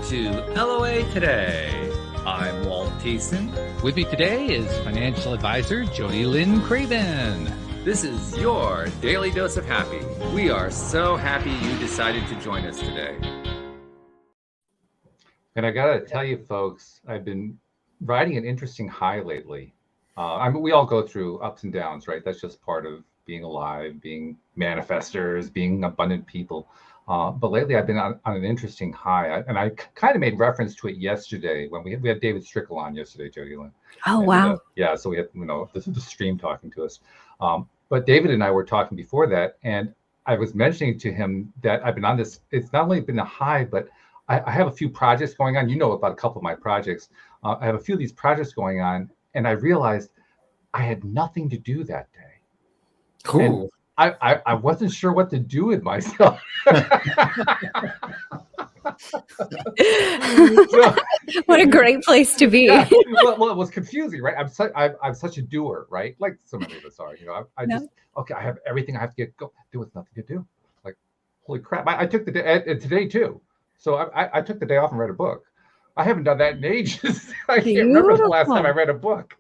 to LOA Today. I'm Walt Thiessen. With me today is financial advisor Jodielynn Craven. This is your daily dose of happy. We are so happy you decided to join us today. And I gotta tell you, folks, I've been riding an interesting high lately. We all go through ups and downs, right? That's just part of being alive, being manifestors, being abundant people. But lately, I've been on an interesting high, and I kind of made reference to it yesterday when we had David Strickle on yesterday, Jodielynn. Oh, wow. Yeah, so we had, this is the stream talking to us. But David and I were talking before that, and I was mentioning to him that I've been on this. It's not only been a high, but I have a few projects going on. You know about a couple of my projects. I have a few of these projects going on, and I realized I had nothing to do that day. Cool. I wasn't sure what to do with myself. What a great place to be. Yeah. Well, it was confusing, right? I'm such a doer, right? Like so many of us are. I have everything I have to do with nothing to do. Like, holy crap! I took the day today too. So I took the day off and read a book. I haven't done that in ages. I can't remember the last time I read a book.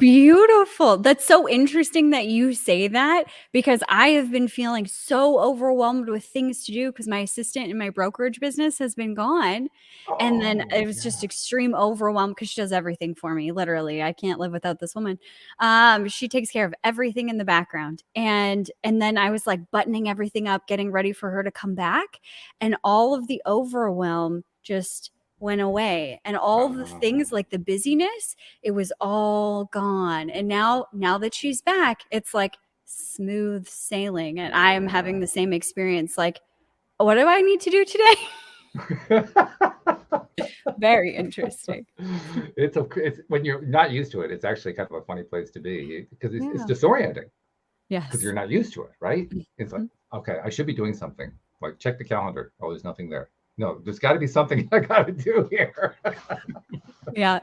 Beautiful. That's so interesting that you say that, because I have been feeling so overwhelmed with things to do because my assistant in my brokerage business has been gone. And then it was just extreme overwhelm because she does everything for me. Literally, I can't live without this woman. She takes care of everything in the background. And then I was like buttoning everything up, getting ready for her to come back. And all of the overwhelm just went away, and all the things like the busyness, it was all gone. And now that she's back, it's like smooth sailing, and I am having the same experience. Like, what do I need to do today? Very interesting. It's when you're not used to it, it's actually kind of a funny place to be because it's disorienting. Yes, because you're not used to it, right? It's like, okay, I should be doing something. Like, check the calendar. Oh, there's nothing there. No, there's got to be something I got to do here. Yeah.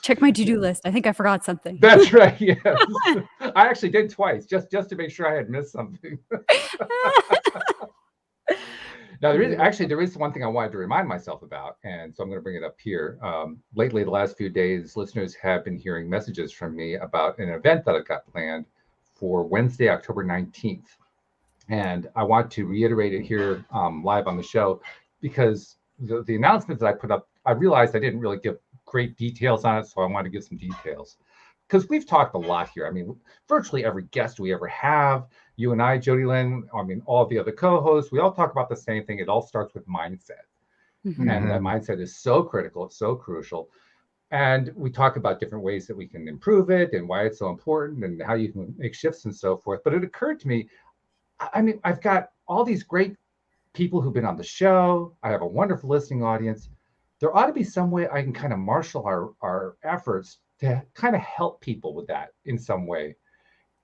Check my to-do list. I think I forgot something. That's right. Yes. I actually did twice just to make sure I had missed something. Now, there is one thing I wanted to remind myself about, and so I'm going to bring it up here. Lately, the last few days, listeners have been hearing messages from me about an event that I've got planned for Wednesday, October 19th. And I want to reiterate it here live on the show, because the announcement that I put up, I realized I didn't really give great details on it, so I wanted to give some details. Because we've talked a lot here. I mean, virtually every guest we ever have, you and I, Jodielynn, I mean, all the other co-hosts, we all talk about the same thing. It all starts with mindset. Mm-hmm. And that mindset is so critical, it's so crucial. And we talk about different ways that we can improve it and why it's so important and how you can make shifts and so forth. But it occurred to me, I mean, I've got all these great people who've been on the show. I have a wonderful listening audience. There ought to be some way I can kind of marshal our efforts to kind of help people with that in some way.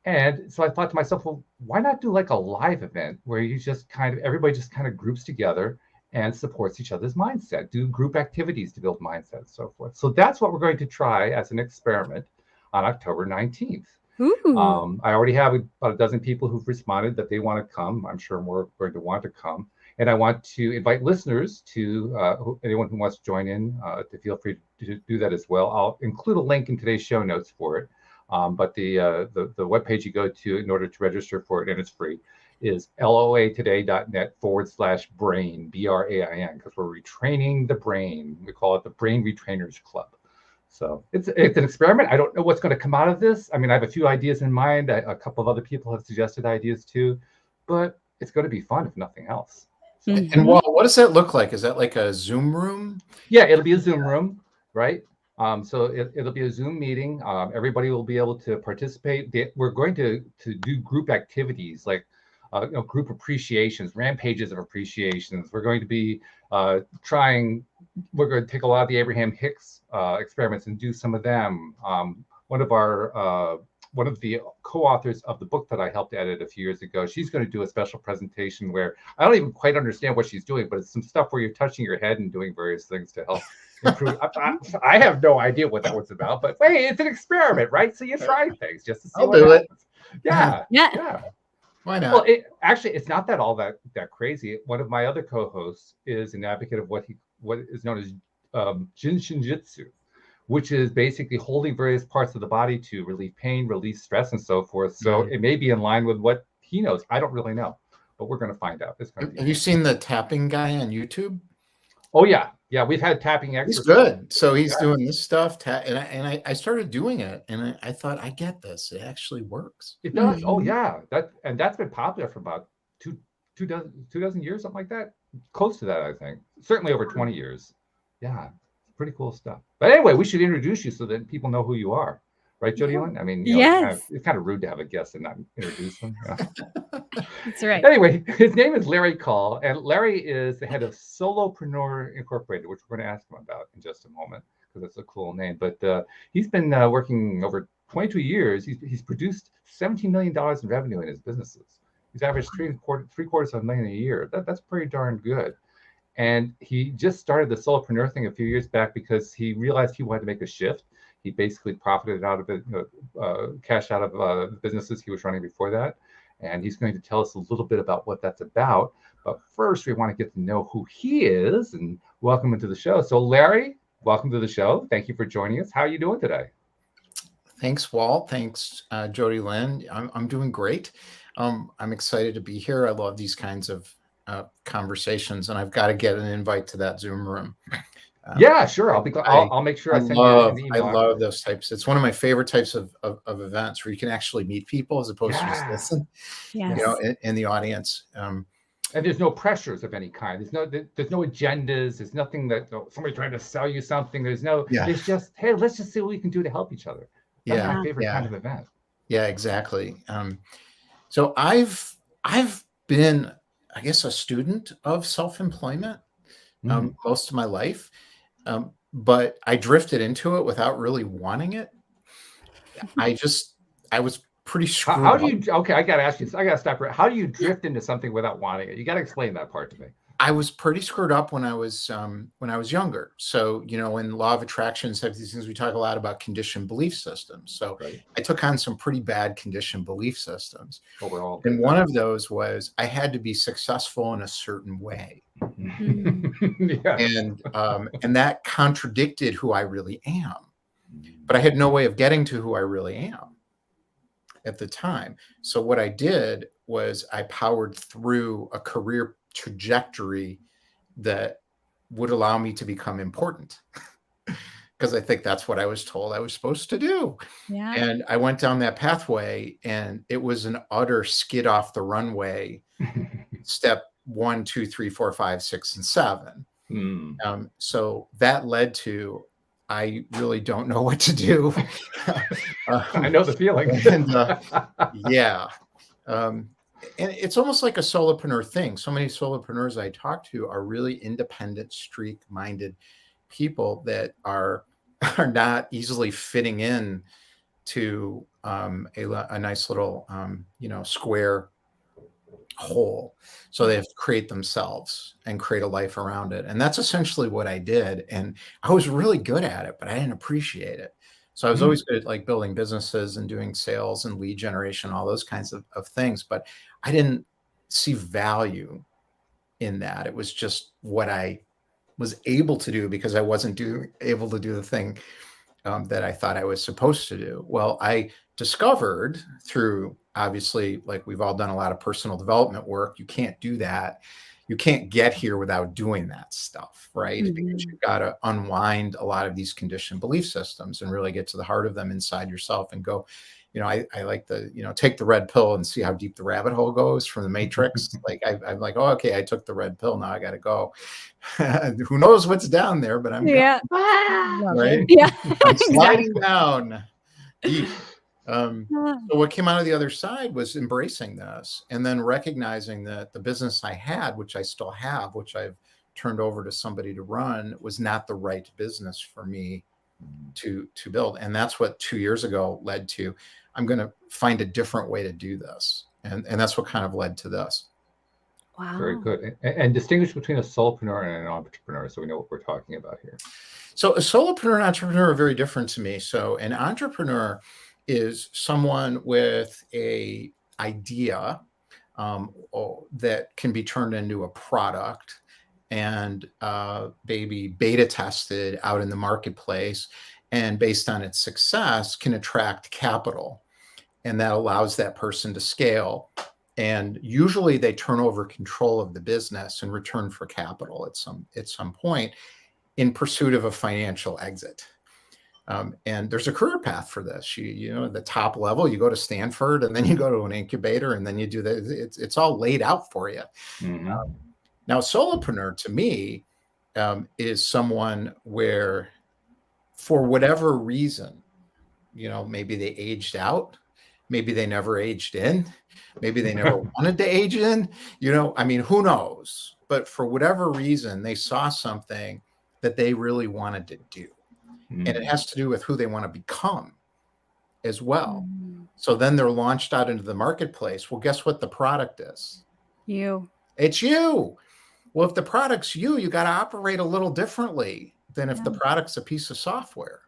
And so I thought to myself, well, why not do like a live event where everybody just kind of groups together and supports each other's mindset, do group activities to build mindset and so forth. So that's what we're going to try as an experiment on October 19th. I already have about a dozen people who've responded that they want to come. I'm sure more are going to want to come. And I want to invite listeners to anyone who wants to join in to feel free to do that as well. I'll include a link in today's show notes for it. But the webpage you go to in order to register for it, and it's free, is loatoday.net/brain, BRAIN, because we're retraining the brain. We call it the Brain Retrainers Club. So it's an experiment. I don't know what's going to come out of this. I mean, I have a few ideas in mind. A couple of other people have suggested ideas too, but it's going to be fun if nothing else. So. And what does that look like? Is that like a Zoom room? Yeah, it'll be a Zoom room, right? So it'll be a Zoom meeting. Everybody will be able to participate. We're going to do group activities like group appreciations, rampages of appreciations. We're going to be we're going to take a lot of the Abraham Hicks experiments and do some of them. One of the co-authors of the book that I helped edit a few years ago, she's going to do a special presentation where I don't even quite understand what she's doing, but it's some stuff where you're touching your head and doing various things to help improve. I have no idea what that was about, but hey, it's an experiment, right? So you try things just to see I'll do it. Yeah. Why not? Well, it's not that all that crazy. One of my other co-hosts is an advocate of what is known as Jin Shinjitsu, which is basically holding various parts of the body to relieve pain, release stress, and so forth. So it may be in line with what he knows. I don't really know, but we're going to find out. Have you seen the tapping guy on YouTube? Oh yeah, we've had tapping experts. He's good. So he's doing this stuff, and I started doing it, and I thought, I get this. It actually works. It does. Oh yeah, that's been popular for about two dozen years, something like that. Close to that, I think. Certainly over 20 years. Yeah, pretty cool stuff. But anyway, we should introduce you so that people know who you are. Right, Jodielynn? I mean, yes. It's kind of rude to have a guest and not introduce them. That's right. Anyway, his name is Larry Kaul, and Larry is the head of Solopreneur Incorporated, which we're going to ask him about in just a moment because it's a cool name. But he's been working over 22 years. He's produced $17 million in revenue in his businesses. He's averaged three-quarters of a million a year. That's pretty darn good. And he just started the Solopreneur thing a few years back because he realized people had to make a shift. He basically profited out of it, cash out of businesses he was running before that. And he's going to tell us a little bit about what that's about. But first, we want to get to know who he is and welcome him to the show. So Larry, welcome to the show. Thank you for joining us. How are you doing today? Thanks, Walt. Thanks, Jodielynn. I'm doing great. I'm excited to be here. I love these kinds of conversations, and I've got to get an invite to that Zoom room. Yeah, sure. I'll make sure I send you an email. I love those types. It's one of my favorite types of events where you can actually meet people as opposed to just listen. Yes. In the audience. And there's no pressures of any kind. There's no agendas. There's nothing that somebody's trying to sell you something. There's it's just, hey, let's just see what we can do to help each other. That's my favorite kind of event. Yeah, exactly. So I've been, I guess, a student of self-employment most of my life. But I drifted into it without really wanting it. I was pretty screwed How do you, okay, I got to ask you, I got to stop right. How do you drift into something without wanting it? You got to explain that part to me. I was pretty screwed up when I was younger. So, in law of attraction, some of these things we talk a lot about conditioned belief systems. So I took on some pretty bad conditioned belief systems. Overall. And one of those was I had to be successful in a certain way. And that contradicted who I really am. But I had no way of getting to who I really am at the time. So what I did was I powered through a career trajectory that would allow me to become important. Because I think that's what I was told I was supposed to do. Yeah. And I went down that pathway, and it was an utter skid off the runway. Step 1, 2, 3, 4, 5, 6, and 7. So that led to, I really don't know what to do. I know the feeling. And it's almost like a solopreneur thing. So many solopreneurs I talk to are really independent, streak-minded people that are not easily fitting in to a nice little square hole. So they have to create themselves and create a life around it. And that's essentially what I did. And I was really good at it, but I didn't appreciate it. So I was always good at like building businesses and doing sales and lead generation, all those kinds of things. But I didn't see value in that. It was just what I was able to do because I wasn't able to do the thing that I thought I was supposed to do. Well, I discovered through, obviously, like we've all done a lot of personal development work, you can't do that. You can't get here without doing that stuff, right? Because you've got to unwind a lot of these conditioned belief systems and really get to the heart of them inside yourself and go, I like the, take the red pill and see how deep the rabbit hole goes from the Matrix. Like I'm like, oh, okay, I took the red pill. Now I got to go. Who knows what's down there, but I'm going, right? Yeah. I'm sliding down deep. So what came out of the other side was embracing this and then recognizing that the business I had, which I still have, which I've turned over to somebody to run, was not the right business for me to build. And that's what 2 years ago led to, I'm going to find a different way to do this. And that's what kind of led to this. Wow. Very good. And distinguish between a solopreneur and an entrepreneur so we know what we're talking about here. So a solopreneur and entrepreneur are very different to me. So an entrepreneur is someone with a idea that can be turned into a product and maybe beta tested out in the marketplace, and based on its success can attract capital, and that allows that person to scale. And usually they turn over control of the business in return for capital at some point in pursuit of a financial exit. And there's a career path for this. You know, the top level, you go to Stanford, and then you go to an incubator, and then you do that. It's all laid out for you. Mm-hmm. Now, solopreneur to me is someone where, for whatever reason, you know, maybe they aged out, maybe they never aged in, maybe they never wanted to age in, you know, I mean, who knows? But for whatever reason, they saw something that they really wanted to do. Mm-hmm. And it has to do with who they want to become as well. So then they're launched out into the marketplace. Well, guess what the product is? You. It's you. Well, if the product's you got to operate a little differently than if the product's a piece of software.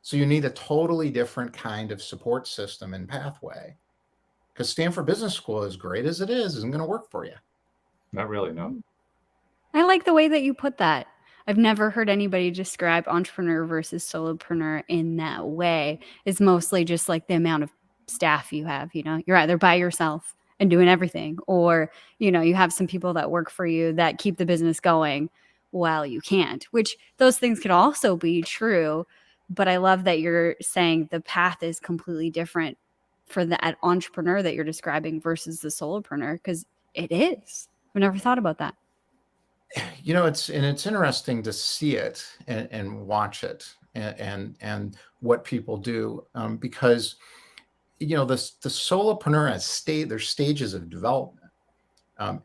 So you need a totally different kind of support system and pathway, because Stanford Business School, as great as it is, isn't going to work for you. Not really, no. I like the way that you put that. I've never heard anybody describe entrepreneur versus solopreneur in that way. It's mostly just like the amount of staff you have. You know, you're either by yourself and doing everything, or, you know, you have some people that work for you that keep the business going while you can't, which those things could also be true. But I love that you're saying the path is completely different for that entrepreneur that you're describing versus the solopreneur, because it is. I've never thought about that. You know, it's interesting to see it and watch it and what people do, because, you know, the solopreneur has there's stages of development,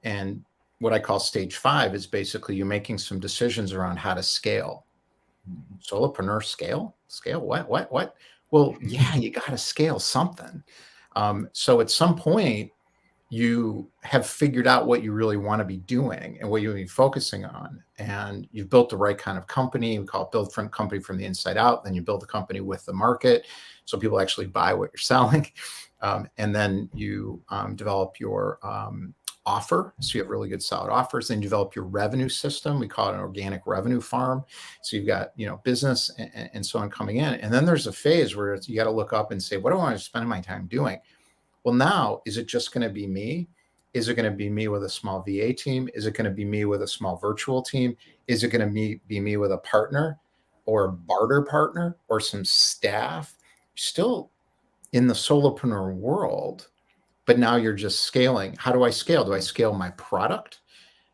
and what I call stage 5 is basically you're making some decisions around how to scale. Solopreneur scale what? Well, yeah, you got to scale something. So at some point, you have figured out what you really want to be doing and what you'll be focusing on. And you've built the right kind of company. We call it build from company from the inside out. Then you build the company with the market, so people actually buy what you're selling. And then you develop your offer. So you have really good solid offers. Then you develop your revenue system. We call it an organic revenue farm. So you've got, you know, business and so on coming in. And then there's a phase where you got to look up and say, what do I want to spend my time doing? Well, now, is it just going to be me? Is it going to be me with a small VA team? Is it going to be me with a small virtual team? Is it going to be me with a partner or a barter partner or some staff? Still in the solopreneur world, but now you're just scaling. How do I scale? Do I scale my product?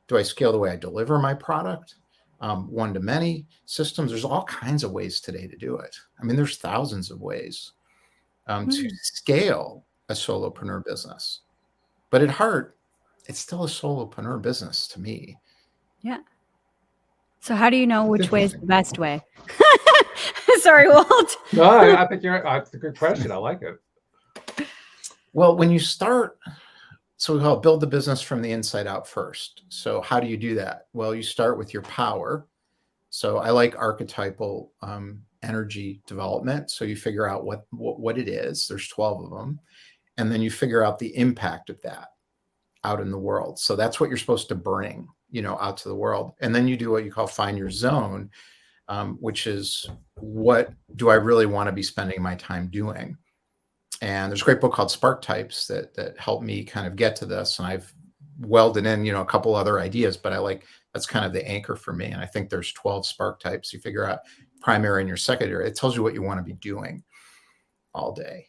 Do I scale the way I deliver my product? One-to-many systems. There's all kinds of ways today to do it. I mean, there's thousands of ways to scale a solopreneur business. But at heart, it's still a solopreneur business to me. Yeah. So how do you know which way is the best way? Sorry, Walt. No, I think it's a good question. I like it. Well, when you start, so we call it build the business from the inside out first. So how do you do that? Well, you start with your power. So I like archetypal energy development. So you figure out what it is. There's 12 of them. And then you figure out the impact of that out in the world. So that's what you're supposed to bring, you know, out to the world. And then you do what you call find your zone, which is, what do I really want to be spending my time doing? And there's a great book called Spark Types that helped me kind of get to this. And I've welded in, you know, a couple other ideas, but that's kind of the anchor for me. And I think there's 12 spark types. You figure out primary and your secondary. It tells you what you want to be doing all day.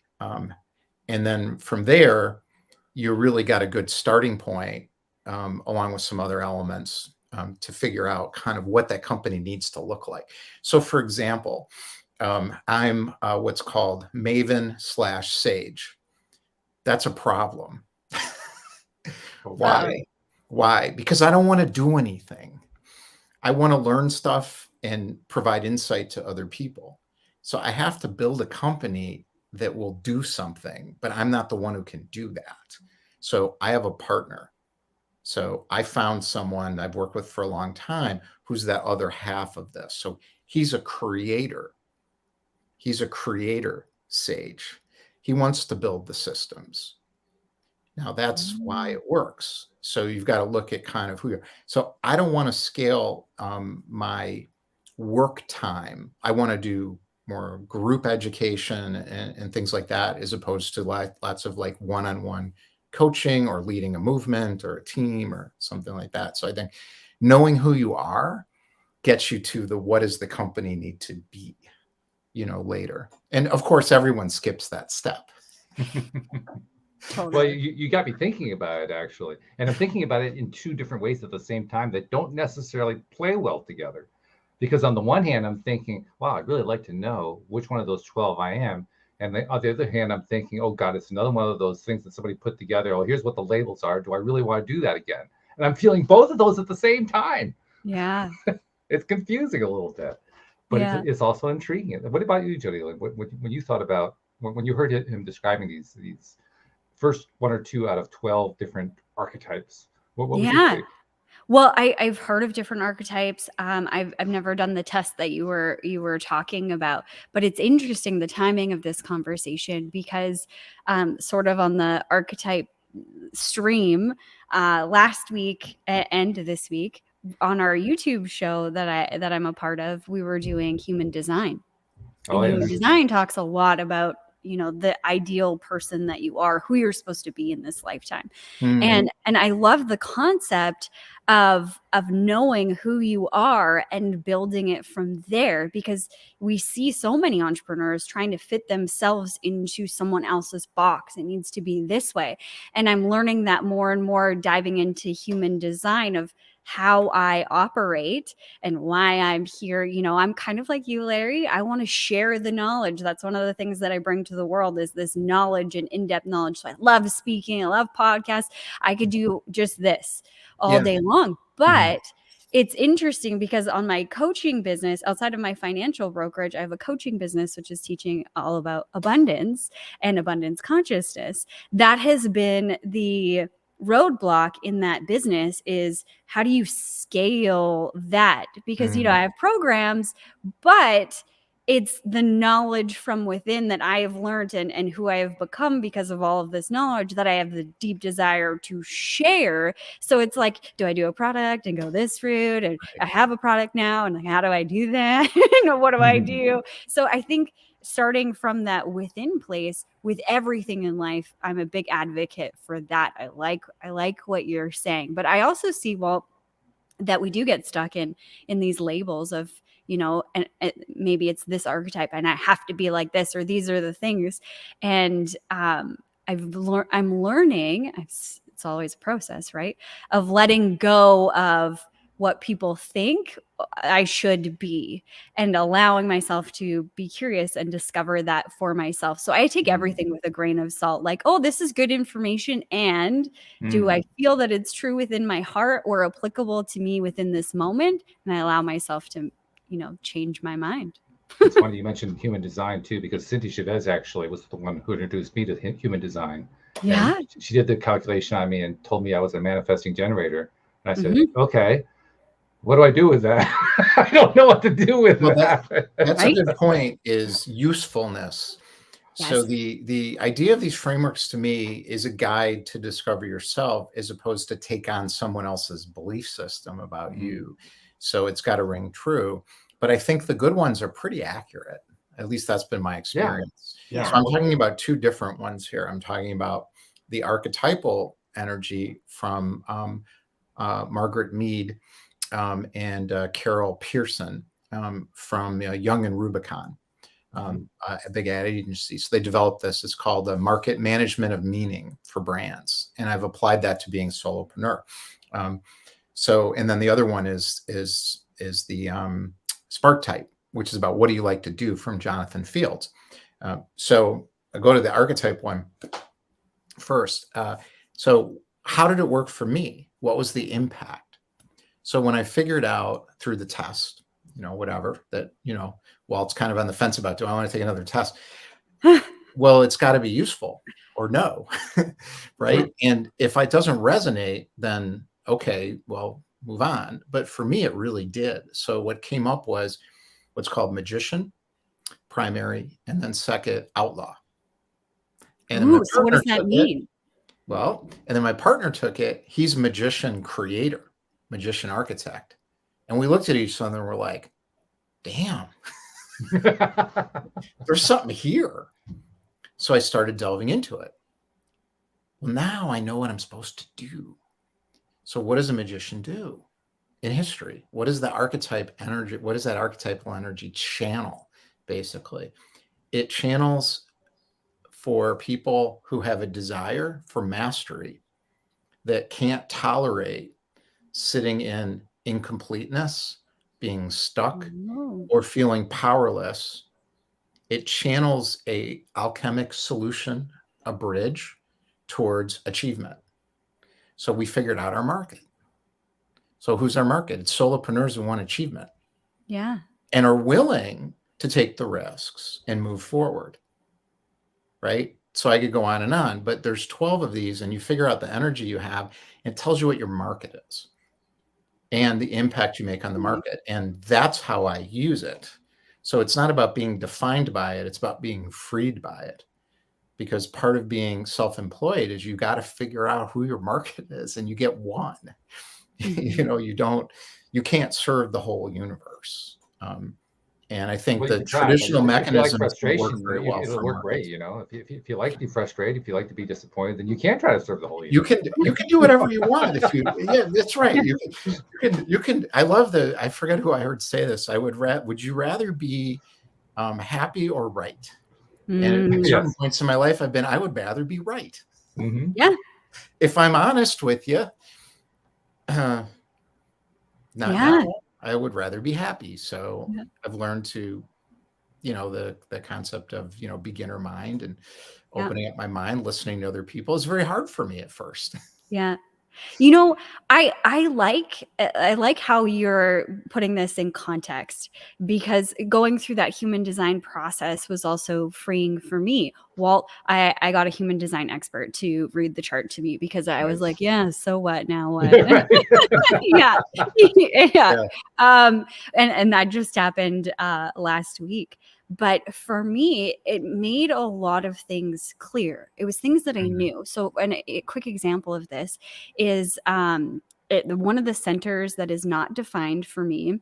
And then from there, you really got a good starting point, along with some other elements, to figure out kind of what that company needs to look like. So for example, I'm what's called Maven/Sage. That's a problem. Why? Because I don't want to do anything. I want to learn stuff and provide insight to other people. So I have to build a company that will do something, but I'm not the one who can do that. So I have a partner. So I found someone I've worked with for a long time who's that other half of this. So he's a creator. He's a creator sage. He wants to build the systems. Now that's why it works. So you've got to look at kind of who you're. So I don't want to scale my work time. I want to do more group education and things like that, as opposed to lots of like one-on-one coaching or leading a movement or a team or something like that. So I think knowing who you are gets you to the what does the company need to be, later. And of course, everyone skips that step. Well, you got me thinking about it, actually. And I'm thinking about it in two different ways at the same time that don't necessarily play well together. Because on the one hand, I'm thinking, wow, I'd really like to know which one of those 12 I am. And on the other hand, I'm thinking, oh, God, it's another one of those things that somebody put together. Oh, here's what the labels are. Do I really want to do that again? And I'm feeling both of those at the same time. Yeah. It's confusing a little bit, but it's also intriguing. What about you, Jodielynn? When you thought about, when you heard him describing these first one or two out of 12 different archetypes, what would you think? Well, I've heard of different archetypes. I've never done the test that you were talking about, but it's interesting the timing of this conversation because sort of on the archetype stream last week and this week on our YouTube show that I'm a part of, we were doing human design. Human design talks a lot about the ideal person that you are, who you're supposed to be in this lifetime. And I love the concept of knowing who you are and building it from there, because we see so many entrepreneurs trying to fit themselves into someone else's box. It needs to be this way. And I'm learning that more and more, diving into human design of how I operate and why I'm here. I'm kind of like you, Larry. I want to share the knowledge. That's one of the things that I bring to the world, is this knowledge and in-depth knowledge. So I love speaking. I love podcasts. I could do just this all day long. But it's interesting because on my coaching business, outside of my financial brokerage, I have a coaching business, which is teaching all about abundance and abundance consciousness. That has been the roadblock in that business, is how do you scale that? Because, I have programs, but it's the knowledge from within that I have learned and who I have become because of all of this knowledge that I have the deep desire to share. So it's like, do I do a product and go this route? And I have a product now, and how do I do that? What do I do? So I think starting from that within place with everything in life, I'm a big advocate for that. I like what you're saying, but I also see, Walt, that we do get stuck in these labels of, and maybe it's this archetype and I have to be like this, or these are the things. And I'm learning, it's always a process, right? Of letting go of what people think I should be and allowing myself to be curious and discover that for myself. So I take everything with a grain of salt, like, oh, this is good information. And do I feel that it's true within my heart or applicable to me within this moment? And I allow myself to, change my mind. It's funny you mentioned human design too, because Cynthia Chavez actually was the one who introduced me to human design. Yeah. And she did the calculation on me and told me I was a manifesting generator. And I said, okay, what do I do with that? I don't know what to do with that. That's a good point, is usefulness. Yes. So the idea of these frameworks to me is a guide to discover yourself, as opposed to take on someone else's belief system about you. So it's got to ring true. But I think the good ones are pretty accurate. At least that's been my experience. Yeah. So I'm talking about two different ones here. I'm talking about the archetypal energy from Margaret Mead and Carol Pearson from Young and Rubicon, a big ad agency. So they developed this. It's called the market management of meaning for brands. And I've applied that to being solopreneur. And then the other one is the Spark type, which is about what do you like to do, from Jonathan Fields. So I go to the archetype one first. So how did it work for me? What was the impact? So when I figured out through the test, whatever, that, Walt's kind of on the fence about, do I want to take another test? Well, it's got to be useful or no, right? And if it doesn't resonate, then okay, well, move on. But for me, it really did. So what came up was what's called magician, primary, and then second, outlaw. And so what does that mean? Well, and then my partner took it. He's a magician creator, magician architect. And we looked at each other and we're like, damn, there's something here. So I started delving into it. Well, now I know what I'm supposed to do. So what does a magician do in history? What is the archetype energy? What is that archetypal energy channel, basically? It channels for people who have a desire for mastery, that can't tolerate sitting in incompleteness, being stuck, or feeling powerless. It channels a alchemic solution, a bridge towards achievement. So we figured out our market. So who's our market? It's solopreneurs who want achievement. Yeah. And are willing to take the risks and move forward. Right? So I could go on, but there's 12 of these, and you figure out the energy you have. It tells you what your market is and the impact you make on the market. And that's how I use it. So it's not about being defined by it. It's about being freed by it. Because part of being self-employed is you got to figure out who your market is, and you get one. You can't serve the whole universe. And I think the traditional mechanisms frustration, work very well. It'll work great. If you like to be frustrated, if you like to be disappointed, then you can try to serve the whole universe. You can do whatever you want. Yeah, that's right. You can. I forget who I heard say this. Would you rather be happy or right? And at certain points in my life, I would rather be right. Mm-hmm. Yeah. If I'm honest with you, now, I would rather be happy. So I've learned to, the concept of, beginner mind and opening up my mind, listening to other people is very hard for me at first. Yeah. I like how you're putting this in context, because going through that human design process was also freeing for me. Walt, I got a human design expert to read the chart to me, because I was like, yeah, so what now? What? Yeah. And that just happened last week. But for me, it made a lot of things clear. It was things that I knew. So a quick example of this is one of the centers that is not defined for me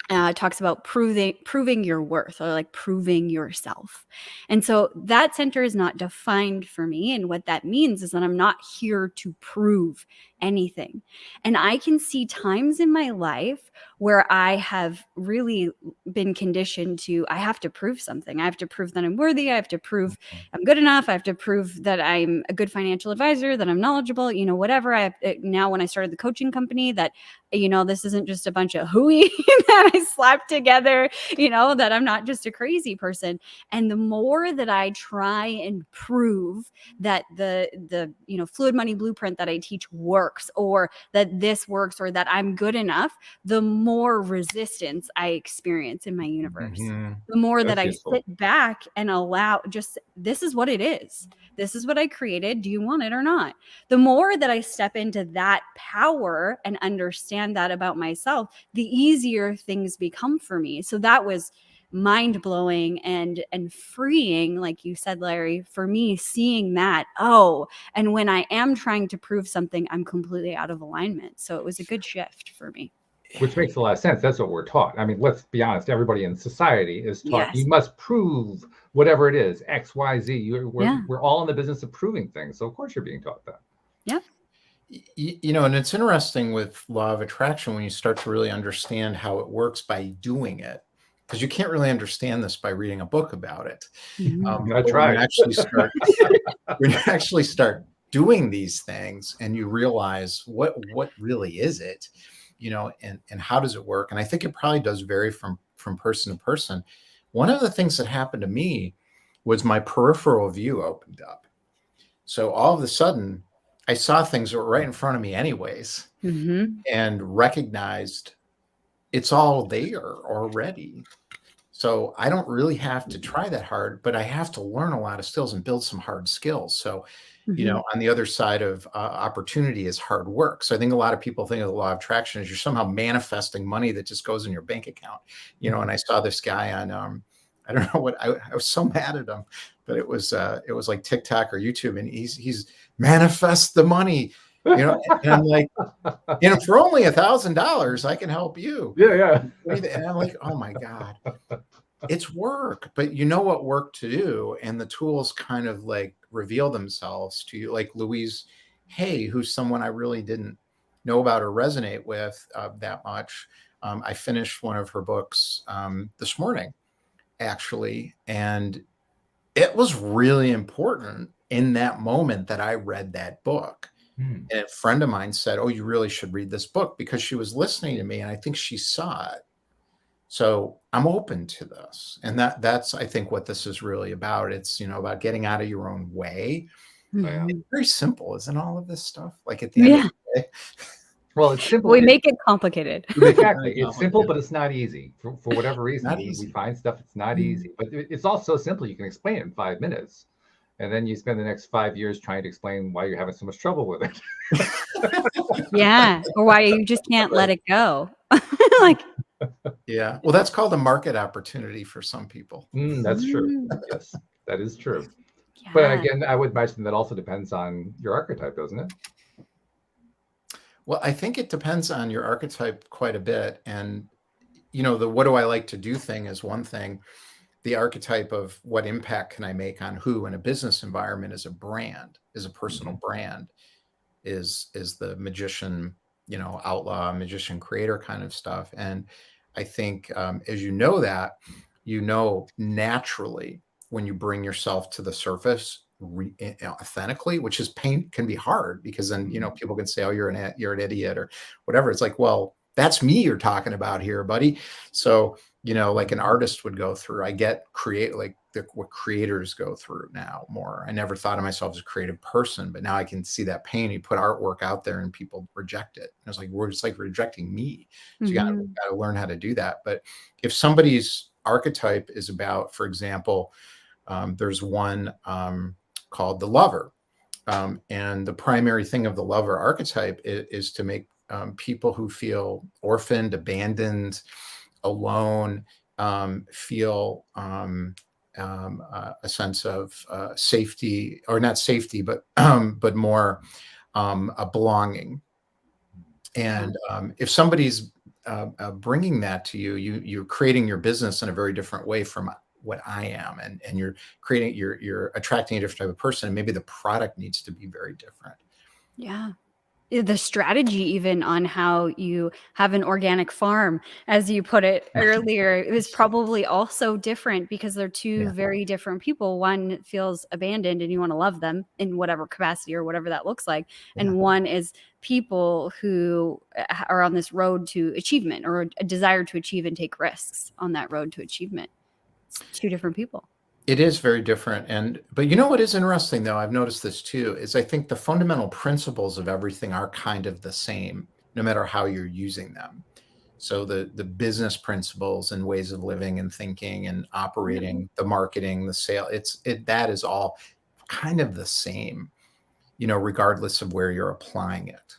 talks about proving your worth, or like proving yourself. And so that center is not defined for me. And what that means is that I'm not here to prove anything. And I can see times in my life where I have really been conditioned to, I have to prove something. I have to prove that I'm worthy. I have to prove I'm good enough. I have to prove that I'm a good financial advisor, that I'm knowledgeable, whatever. Now when I started the coaching company, that, this isn't just a bunch of hooey that I slapped together, that I'm not just a crazy person. And the more that I try and prove that the fluid money blueprint that I teach works, or that this works, or that I'm good enough, the more resistance I experience in my universe. The more that I sit back and allow, just, this is what it is. This is what I created. Do you want it or not? The more that I step into that power and understand that about myself, the easier things become for me. So that was mind-blowing and freeing, like you said, Larry, for me, seeing that, and when I am trying to prove something, I'm completely out of alignment. So it was a good shift for me. Which makes a lot of sense. That's what we're taught. I mean, let's be honest. Everybody in society is taught you must prove whatever it is, X, Y, Z. We're all in the business of proving things. So of course you're being taught that. Yeah. And it's interesting with law of attraction when you start to really understand how it works by doing it, because you can't really understand this by reading a book about it. That's right. When you actually start doing these things and you realize what really is it, and how does it work? And I think it probably does vary from person to person. One of the things that happened to me was my peripheral view opened up. So all of a sudden I saw things that were right in front of me anyways, and recognized it's all there already. So I don't really have to try that hard, but I have to learn a lot of skills and build some hard skills. So, on the other side of opportunity is hard work. So I think a lot of people think of the law of attraction as you're somehow manifesting money that just goes in your bank account, and I saw this guy on I don't know what I was so mad at him, but it was like TikTok or YouTube, and he's manifest the money, and I'm like, for only $1,000, I can help you. Yeah. And I'm like, oh my God, it's work, but you know what work to do, and the tools kind of like reveal themselves to you, like Louise Hay, who's someone I really didn't know about or resonate with that much. I finished one of her books this morning, actually, and it was really important in that moment that I read that book. And a friend of mine said, oh, you really should read this book, because she was listening to me, and I think she saw it. So I'm open to this. And that's, I think, what this is really about. It's, about getting out of your own way. Mhm. It's very simple, isn't all of this stuff? Like at the end of the day. Well, it's simple. We make it complicated. Exactly. It's simple, but it's not easy. For whatever reason, Not easy. we find stuff it's not easy. But it's also simple. You can explain it in 5 minutes. And then you spend the next 5 years trying to explain why you're having so much trouble with it. Yeah. Or why you just can't let it go. Yeah. Well, that's called a market opportunity for some people. That's true. Yes, that is true. Yeah. But again, I would imagine that also depends on your archetype, doesn't it? Well, I think it depends on your archetype quite a bit. And, the what do I like to do thing is one thing. The archetype of what impact can I make on who in a business environment is a brand, is a personal brand, is the magician, outlaw, magician, creator kind of stuff. And I think as that, naturally when you bring yourself to the surface authentically, which is can be hard, because then, people can say, oh, you're an idiot or whatever. It's like, well, that's me you're talking about here, buddy. So, like an artist would go through, I get what creators go through now more. I never thought of myself as a creative person, but now I can see that pain. You put artwork out there and people reject it. And it's like, we're just like rejecting me. So you got to learn how to do that. But if somebody's archetype is about, for example, there's one called the Lover. And the primary thing of the Lover archetype is to make people who feel orphaned, abandoned, alone, feel a sense of safety, or not safety, but more a belonging. And if somebody's bringing that to you, you're creating your business in a very different way from what I am, and you're attracting a different type of person, and maybe the product needs to be very different. Yeah. The strategy even on how you have an organic farm, as you put it earlier, is probably also different, because they're two very different people. One feels abandoned and you want to love them in whatever capacity or whatever that looks like. And one is people who are on this road to achievement, or a desire to achieve and take risks on that road to achievement. It's two different people. It is very different. But what is interesting, though, I've noticed this too, is I think the fundamental principles of everything are kind of the same, no matter how you're using them. So the business principles and ways of living and thinking and operating, the marketing, the sale, that is all kind of the same, regardless of where you're applying it.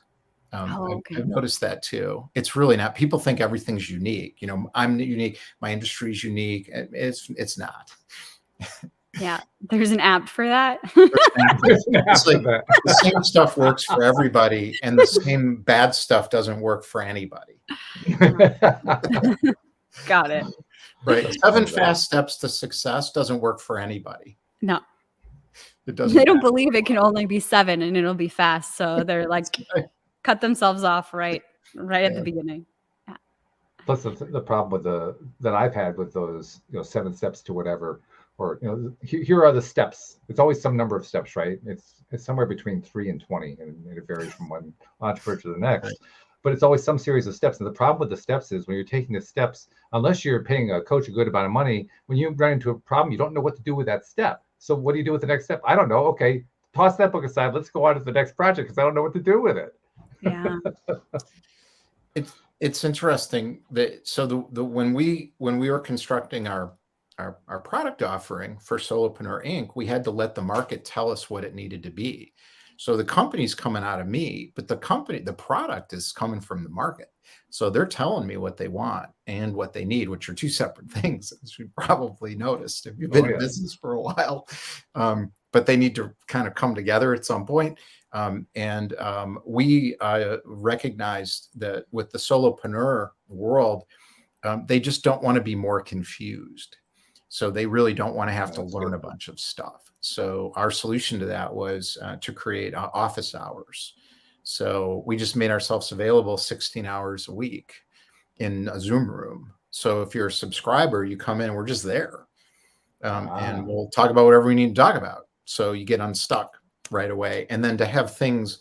I've noticed that too. It's really not. People think everything's unique. I'm unique. My industry is unique. It's not. Yeah, there's an app for that. It's like the same stuff works for everybody, and the same bad stuff doesn't work for anybody. Got it. Right. 7 fast steps to success doesn't work for anybody. No. It doesn't. They don't believe it can only be 7 and it'll be fast. So they're like, cut themselves off right at the beginning. Yeah. Plus the problem that I've had with those, 7 steps to whatever, or here are the steps. It's always some number of steps, right? It's somewhere between 3 and 20, and it varies from one entrepreneur to the next. Right. But it's always some series of steps. And the problem with the steps is when you're taking the steps, unless you're paying a coach a good amount of money, when you run into a problem, you don't know what to do with that step. So what do you do with the next step? I don't know. Okay, toss that book aside. Let's go on to the next project, because I don't know what to do with it. Yeah. It's interesting that when we were constructing our product offering for Solopreneur Inc., we had to let the market tell us what it needed to be. So the company's coming out of me, but the product is coming from the market. So they're telling me what they want and what they need, which are two separate things, as you probably noticed if you've been in business for a while. But they need to kind of come together at some point. We recognized that with the solopreneur world, they just don't want to be more confused. So they really don't want to have to learn a bunch of stuff. So our solution to that was to create office hours. So we just made ourselves available 16 hours a week in a Zoom room. So if you're a subscriber, you come in and we're just there. And we'll talk about whatever we need to talk about. So you get unstuck right away. And then to have things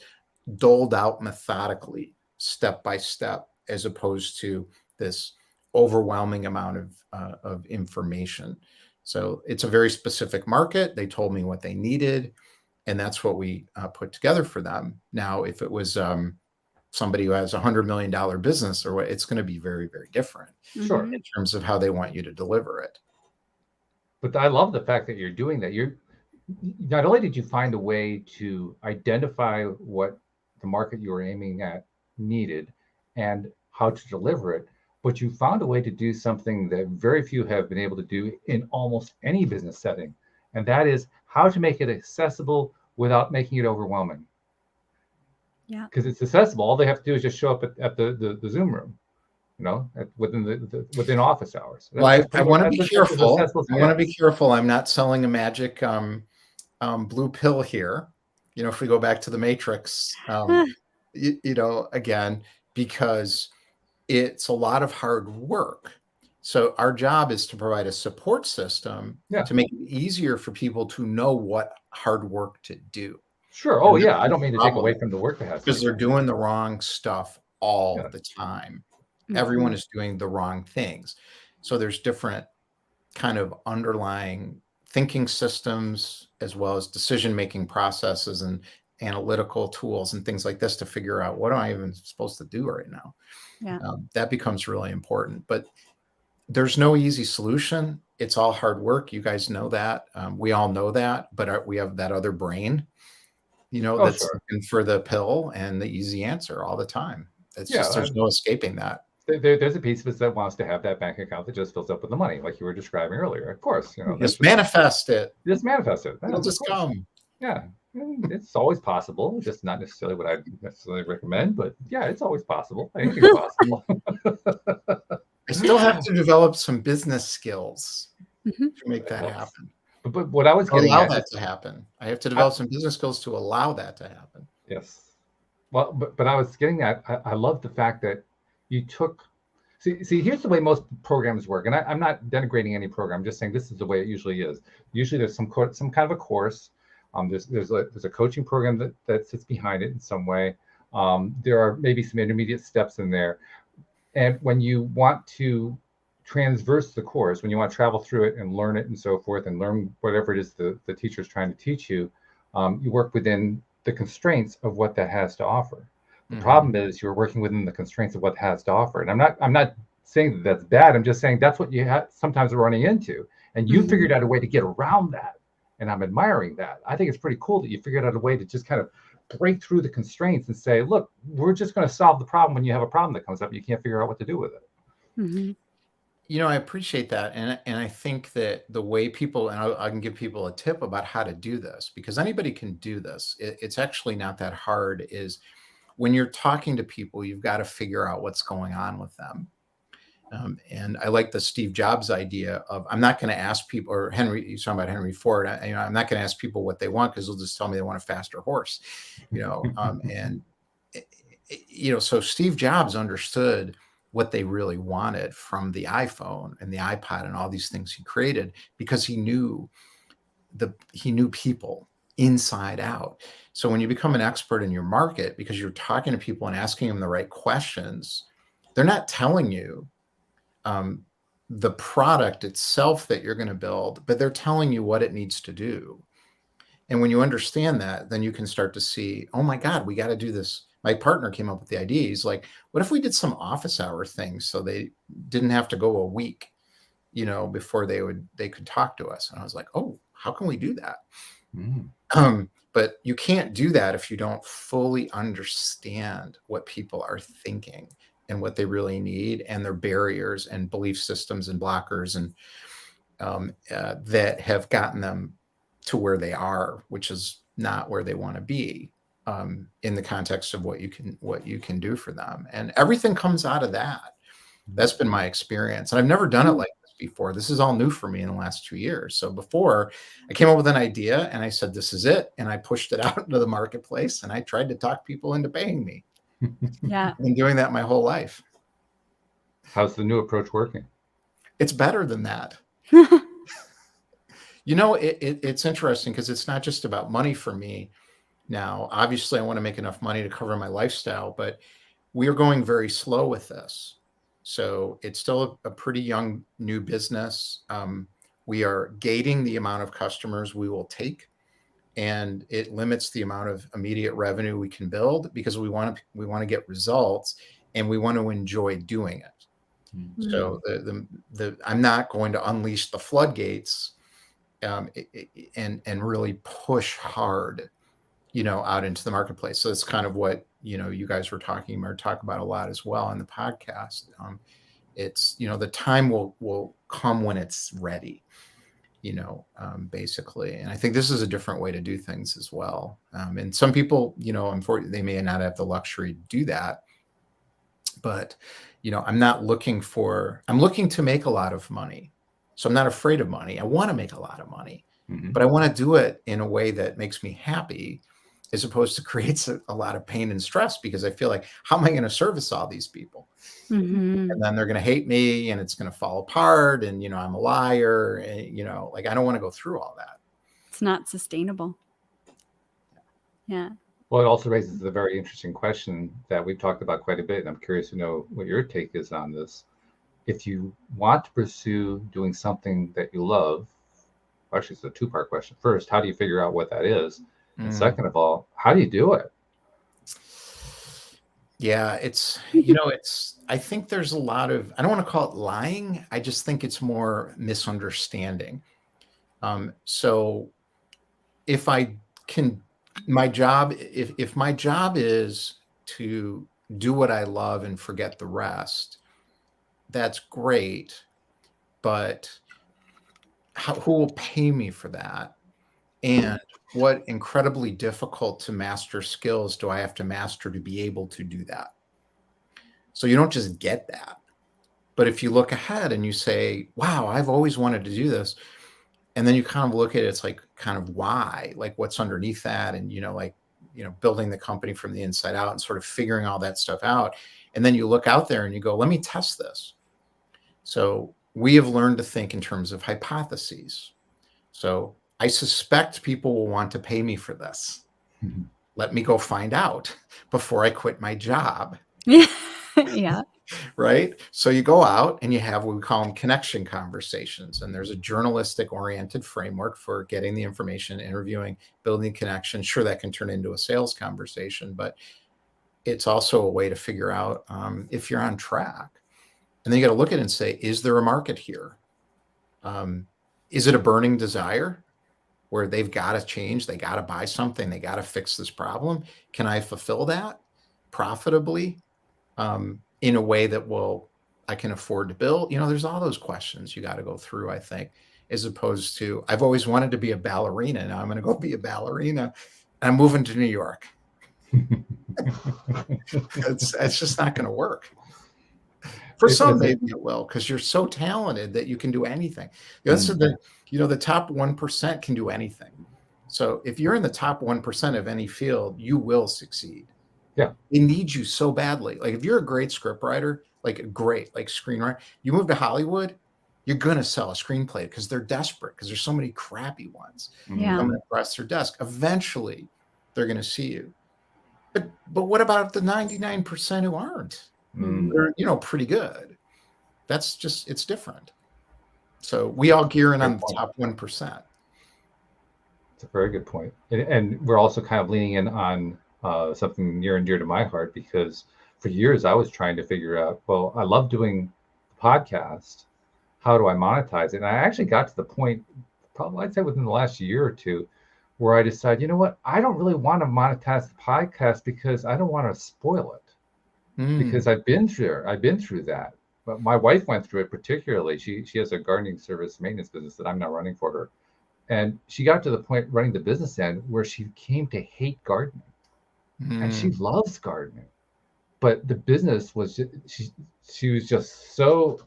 doled out methodically, step by step, as opposed to this overwhelming amount of information. So it's a very specific market. They told me what they needed, and that's what we put together for them. Now, if it was somebody who has $100 million business or what, it's going to be very, very different. Sure. In terms of how they want you to deliver it. But I love the fact that you're doing that. You're not only did you find a way to identify what the market you were aiming at needed and how to deliver it, but you found a way to do something that very few have been able to do in almost any business setting. And that is how to make it accessible without making it overwhelming. Yeah. Because it's accessible. All they have to do is just show up at the Zoom room, within office hours. Well, I want to be careful. I want to be careful. I'm not selling a magic blue pill here. If we go back to the Matrix, again, because it's a lot of hard work. So our job is to provide a support system to make it easier for people to know what hard work to do. Sure. Oh, yeah. I don't mean to take away from the work that has to be. Because they're doing the wrong stuff all the time. Mm-hmm. Everyone is doing the wrong things. So there's different kind of underlying thinking systems, as well as decision-making processes and analytical tools and things like this to figure out what am I even supposed to do right now. Yeah. That becomes really important. But there's no easy solution. It's all hard work. You guys know that. We all know that. But we have that other brain, that's looking for the pill and the easy answer all the time. It's just there's no escaping that. There's a piece of us that wants to have that bank account that just fills up with the money, like you were describing earlier. Of course, just manifest it. Just manifest it. It'll just come. Yeah, it's always possible. Just not necessarily what I necessarily recommend, but yeah, it's always possible. Anything's possible. I still have to develop some business skills to make that happen. But what I was getting allow that to happen. I have to develop some business skills to allow that to happen. Yes. Well, but I was getting at. I love the fact that you took. See, here's the way most programs work, and I'm not denigrating any program. I'm just saying this is the way it usually is. Usually, there's some kind of a course. There's a coaching program that sits behind it in some way. There are maybe some intermediate steps in there, and when you want to transverse the course, when you want to travel through it and learn it and so forth, and learn whatever it is the teacher is trying to teach you, you work within the constraints of what that has to offer. The problem is you're working within the constraints of what it has to offer. And I'm not saying that that's bad. I'm just saying that's what you sometimes are running into. And you figured out a way to get around that. And I'm admiring that. I think it's pretty cool that you figured out a way to just kind of break through the constraints and say, look, we're just going to solve the problem when you have a problem that comes up and you can't figure out what to do with it. Mm-hmm. I appreciate that. And I think that the way people, and I can give people a tip about how to do this, because anybody can do this. It's actually not that hard. Is when you're talking to people, you've got to figure out what's going on with them. And I like the Steve Jobs idea of, I'm not going to ask people, or Henry, you're talking about Henry Ford, I'm not going to ask people what they want because they'll just tell me they want a faster horse, so Steve Jobs understood what they really wanted from the iPhone and the iPod and all these things he created, because he knew people inside out. So when you become an expert in your market, because you're talking to people and asking them the right questions, they're not telling you the product itself that you're going to build, but they're telling you what it needs to do. And when you understand that, then you can start to see, oh my God, we got to do this. My partner came up with the idea. He's like, what if we did some office hour things so they didn't have to go a week, before they could talk to us? And I was like, oh, how can we do that? But you can't do that if you don't fully understand what people are thinking and what they really need, and their barriers and belief systems and blockers, and that have gotten them to where they are, which is not where they want to be, in the context of what you can do for them. And everything comes out of that. That's been my experience. And I've never done it like this before. This is all new for me in the last 2 years. So before, I came up with an idea and I said, this is it. And I pushed it out into the marketplace and I tried to talk people into paying me. Yeah. I've been doing that my whole life. How's the new approach working? It's better than that. It's interesting because it's not just about money for me now. Obviously, I want to make enough money to cover my lifestyle, but we are going very slow with this. So it's still a pretty young new business. We are gating the amount of customers we will take, and it limits the amount of immediate revenue we can build because we want to get results and we want to enjoy doing it. Mm-hmm. So I'm not going to unleash the floodgates and really push hard, out into the marketplace. So it's kind of what, you guys were talk about a lot as well on the podcast. It's, the time will come when it's ready, basically. And I think this is a different way to do things as well. And some people, unfortunately, they may not have the luxury to do that. But, I'm looking to make a lot of money. So I'm not afraid of money. I want to make a lot of money, but I want to do it in a way that makes me happy, as opposed to creates a lot of pain and stress, because I feel like, how am I going to service all these people? Mm-hmm. And then they're going to hate me and it's going to fall apart. And, I'm a liar. And, I don't want to go through all that. It's not sustainable. Yeah. Well, it also raises a very interesting question that we've talked about quite a bit. And I'm curious to know what your take is on this. If you want to pursue doing something that you love, actually, it's a two-part question. First, how do you figure out what that is? And second of all, how do you do it? Yeah, I think there's a lot of, I don't want to call it lying. I just think it's more misunderstanding. So if my job is to do what I love and forget the rest, that's great. But who will pay me for that? And what incredibly difficult to master skills do I have to master to be able to do that? So you don't just get that. But if you look ahead and you say, wow, I've always wanted to do this. And then you kind of look at it, it's like kind of why, like what's underneath that. And, building the company from the inside out and sort of figuring all that stuff out. And then you look out there and you go, let me test this. So we have learned to think in terms of hypotheses. So I suspect people will want to pay me for this. Mm-hmm. Let me go find out before I quit my job. Yeah. Right. So you go out and you have what we call them connection conversations. And there's a journalistic oriented framework for getting the information, interviewing, building connection. Sure, that can turn into a sales conversation, but it's also a way to figure out if you're on track. And then you got to look at it and say, is there a market here? Is it a burning desire where they've got to change? They got to buy something. They got to fix this problem. Can I fulfill that profitably in a way that I can afford to build? There's all those questions you got to go through, I think, as opposed to, I've always wanted to be a ballerina. Now I'm going to go be a ballerina and I'm moving to New York. It's just not going to work. For some, maybe it will, because you're so talented that you can do anything. The top 1% can do anything. So if you're in the top 1% of any field, you will succeed. Yeah. They need you so badly. Like if you're a great scriptwriter, like screenwriter, you move to Hollywood, you're going to sell a screenplay because they're desperate, because there's so many crappy ones. Yeah. Coming across their desk. Eventually, they're going to see you. But what about the 99% who aren't? They're, pretty good. It's different. So we all gear in on the top 1%. It's a very good point. And we're also kind of leaning in on something near and dear to my heart, because for years I was trying to figure out, well, I love doing the podcast. How do I monetize it? And I actually got to the point, probably I'd say within the last year or two, where I decided, you know what, I don't really want to monetize the podcast because I don't want to spoil it. Because I've been through that. But my wife went through it particularly. She has a gardening service maintenance business that I'm now running for her. And she got to the point running the business end where she came to hate gardening. And she loves gardening. But the business was just, she was just so,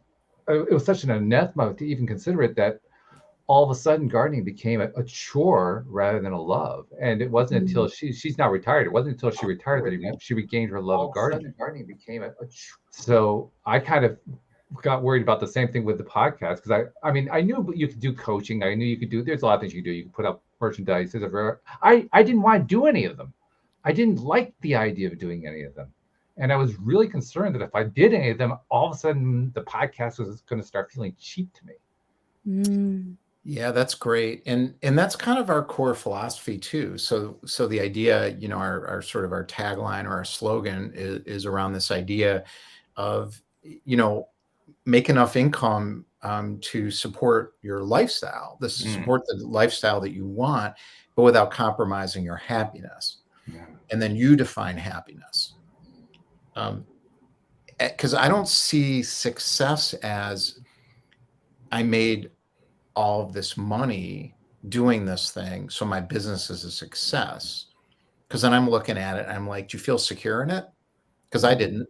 it was such an anathema to even consider it, that all of a sudden gardening became a chore rather than a love. And it wasn't until she's now retired. It wasn't until she retired that she regained her love of gardening. Gardening became a chore. So I kind of got worried about the same thing with the podcast, because I mean, I knew you could do coaching. I knew you could do, there's a lot of things you could do. You could put up merchandise. I didn't want to do any of them. I didn't like the idea of doing any of them. And I was really concerned that if I did any of them, all of a sudden the podcast was going to start feeling cheap to me. Yeah, that's great. And that's kind of our core philosophy too. So the idea, you know, our sort of our tagline or our slogan is around this idea of, you know, make enough income to support your lifestyle, support the lifestyle that you want, but without compromising your happiness. And then you define happiness. Because I don't see success as I made all of this money doing this thing, so my business is a success. Because then I'm looking at it and I'm like, do you feel secure in it? Because I didn't.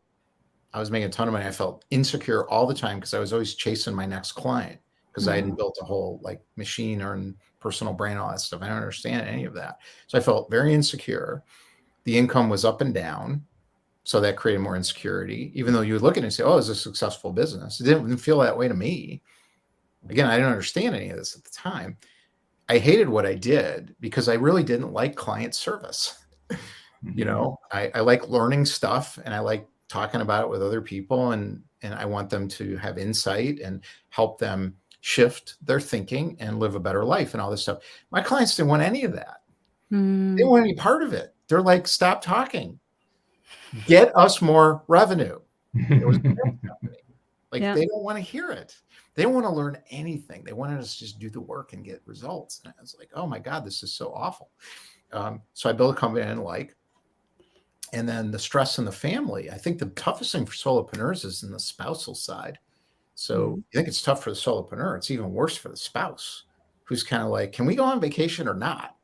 I was making a ton of money. I felt insecure all the time because I was always chasing my next client, because I hadn't built a whole like machine or personal brand, all that stuff. I don't understand any of that. So I felt very insecure. The income was up and down. So that created more insecurity, even though you would look at it and say, oh, it's a successful business. It didn't feel that way to me. Again, I didn't understand any of this at the time. I hated what I did because I really didn't like client service. You know, I like learning stuff and I like talking about it with other people, and I want them to have insight and help them shift their thinking and live a better life and all this stuff. My clients didn't want any of that. They didn't want any part of it. They're like, stop talking. Get us more revenue. It was a company. Like, they don't want to hear it. They don't want to learn anything. They wanted us to just do the work and get results. And I was like, oh my God, this is so awful. So I built a company I didn't like. And then the stress in the family. I think the toughest thing for solopreneurs is in the spousal side. So you think it's tough for the solopreneur. It's even worse for the spouse, who's kind of like, can we go on vacation or not?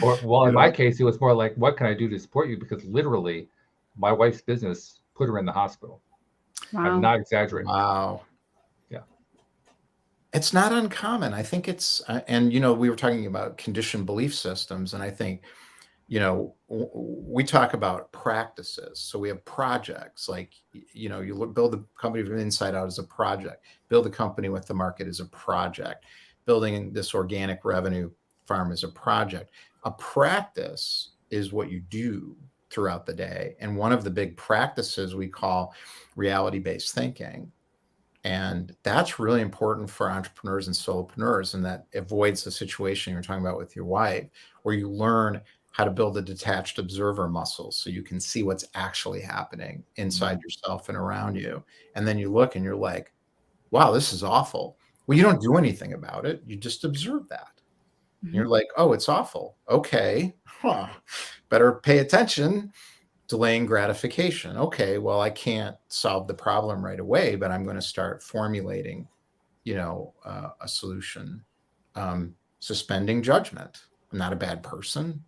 Or, well, in my case, it was more like, what can I do to support you? Because literally, my wife's business put her in the hospital. Wow. I'm not exaggerating. Wow. Yeah. It's not uncommon. I think it's, and, you know, we were talking about conditioned belief systems. And I think, you know, we talk about practices. So we have projects, like, you know, you build the company from the inside out as a project, build a company with the market as a project, building this organic revenue farm as a project. A practice is what you do throughout the day. And one of the big practices we call reality-based thinking. And that's really important for entrepreneurs and solopreneurs. And that avoids the situation you're talking about with your wife, where you learn how to build a detached observer muscle so you can see what's actually happening inside yourself and around you. And then you look and you're like, wow, this is awful. Well, you don't do anything about it. You just observe that. And you're like, oh, it's awful. Okay. Better pay attention. Delaying gratification. Okay, well, I can't solve the problem right away, but I'm going to start formulating, you know, a solution. Suspending judgment. I'm not a bad person.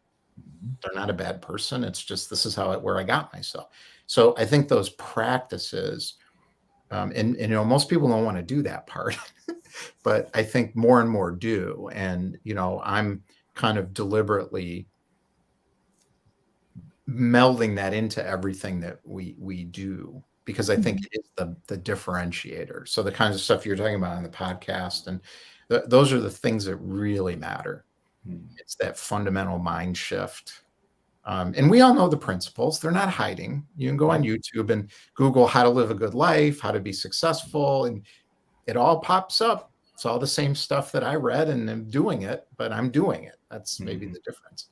They're not a bad person. It's just, this is where I got myself. So I think those practices, and you know, most people don't want to do that part, but I think more and more do. And, you know, I'm kind of deliberately melding that into everything that we do, because I think it is the differentiator. So the kinds of stuff you're talking about on the podcast, and those are the things that really matter. It's that fundamental mind shift. And we all know the principles. They're not hiding. You can go on YouTube and Google how to live a good life, how to be successful, and it all pops up. It's all the same stuff that I read, and I'm doing it, but I'm doing it. That's maybe the difference.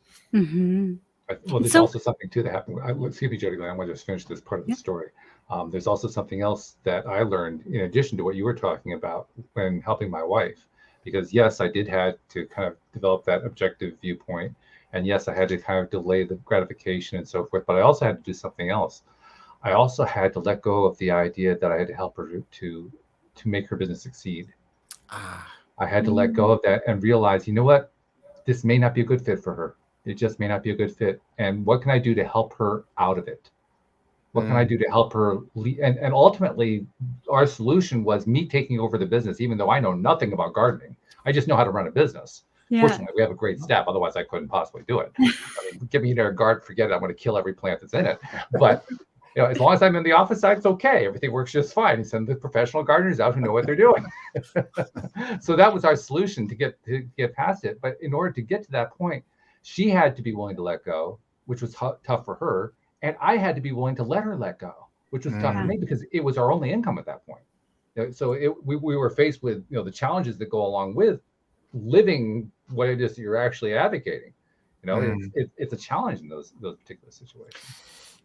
Well, there's also something too that happened. Excuse me, Jodielynn, I want to just finish this part of the story. There's also something else that I learned in addition to what you were talking about when helping my wife, because yes, I did have to kind of develop that objective viewpoint. And yes, I had to kind of delay the gratification and so forth, but I also had to do something else. I also had to let go of the idea that I had to help her to make her business succeed. I had to let go of that and realize, you know what, this may not be a good fit for her. It just may not be a good fit. And what can I do to help her out of it? What can I do to help her? And ultimately, our solution was me taking over the business, even though I know nothing about gardening. I just know how to run a business. Yeah. Fortunately, we have a great staff. Otherwise, I couldn't possibly do it. I mean, give me their garden, forget it. I'm going to kill every plant that's in it. But you know, as long as I'm in the office side, it's okay. Everything works just fine. You send the professional gardeners out who know what they're doing. So that was our solution to get past it. But in order to get to that point, she had to be willing to let go, which was tough for her. And I had to be willing to let her let go, which was tough for me because it was our only income at that point. So we were faced with, you know, the challenges that go along with living what it is that you're actually advocating. You know, it's a challenge in those particular situations.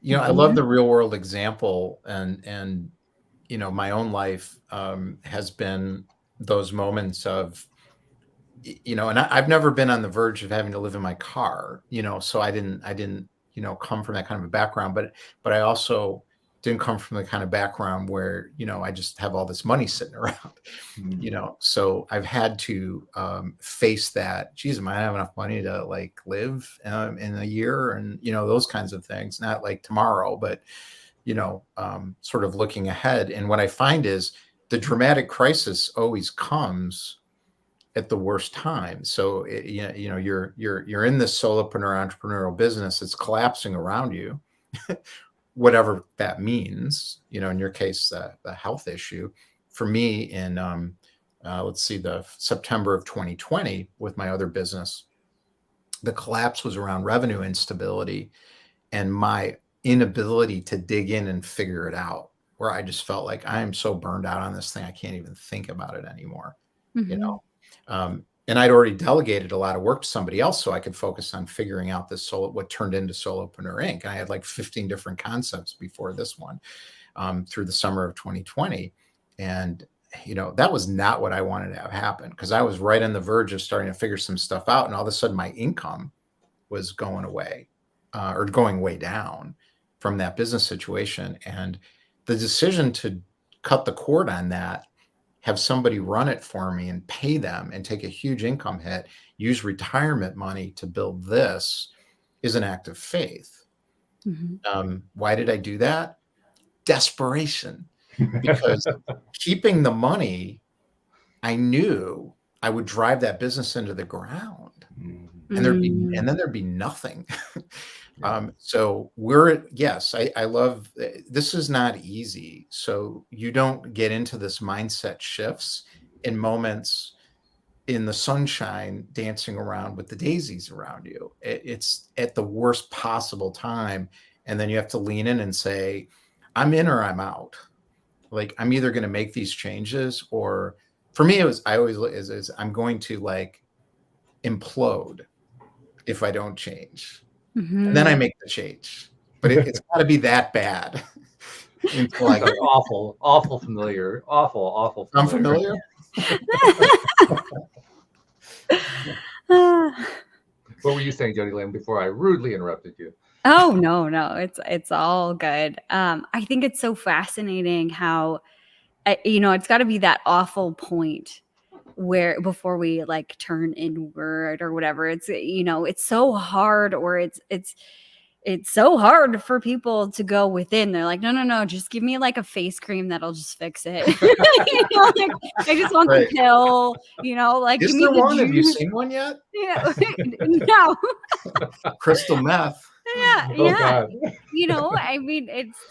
You know, I love the real world example, and you know, my own life has been those moments of, you know, and I've never been on the verge of having to live in my car, you know, so I didn't, you know, come from that kind of a background, but I also didn't come from the kind of background where, you know, I just have all this money sitting around, you know, so I've had to face that. Geez, am I have enough money to like live in a year, and, you know, those kinds of things, not like tomorrow, but, you know, sort of looking ahead. And what I find is the dramatic crisis always comes at the worst time. So, you know, you're in this solopreneur entrepreneurial business. It's collapsing around you, whatever that means, you know, in your case, the health issue. For me in, let's see, the September of 2020 with my other business, the collapse was around revenue instability and my inability to dig in and figure it out, where I just felt like I am so burned out on this thing, I can't even think about it anymore, you know? And I'd already delegated a lot of work to somebody else so I could focus on figuring out this what turned into Solopreneur Inc. I had like 15 different concepts before this one through the summer of 2020. And, you know, that was not what I wanted to have happen, because I was right on the verge of starting to figure some stuff out. And all of a sudden my income was going away or going way down from that business situation. And the decision to cut the cord on that, have somebody run it for me and pay them and take a huge income hit, use retirement money to build this, is an act of faith. Why did I do that? Desperation. Because keeping the money, I knew I would drive that business into the ground, and then there'd be nothing. So I love, this is not easy. So you don't get into this mindset shifts in moments in the sunshine, dancing around with the daisies around you. It's at the worst possible time. And then you have to lean in and say, I'm in or I'm out. Like, I'm either going to make these changes, or for me, I'm going to like implode if I don't change. And then I make the change, but it's got to be that bad. Until I go, awful familiar. Awful familiar. I'm familiar. What were you saying, Jodielynn, before I rudely interrupted you? Oh, no, it's all good. I think it's so fascinating how, you know, it's got to be that awful point where before we like turn inward or whatever. It's, you know, it's so hard, or it's so hard for people to go within. They're like, no, just give me like a face cream that'll just fix it. You know, like, I just want the pill, you know, like, is there one? Have you seen one yet? Yeah. No. Crystal meth. Yeah. Oh, yeah. God. You know, I mean,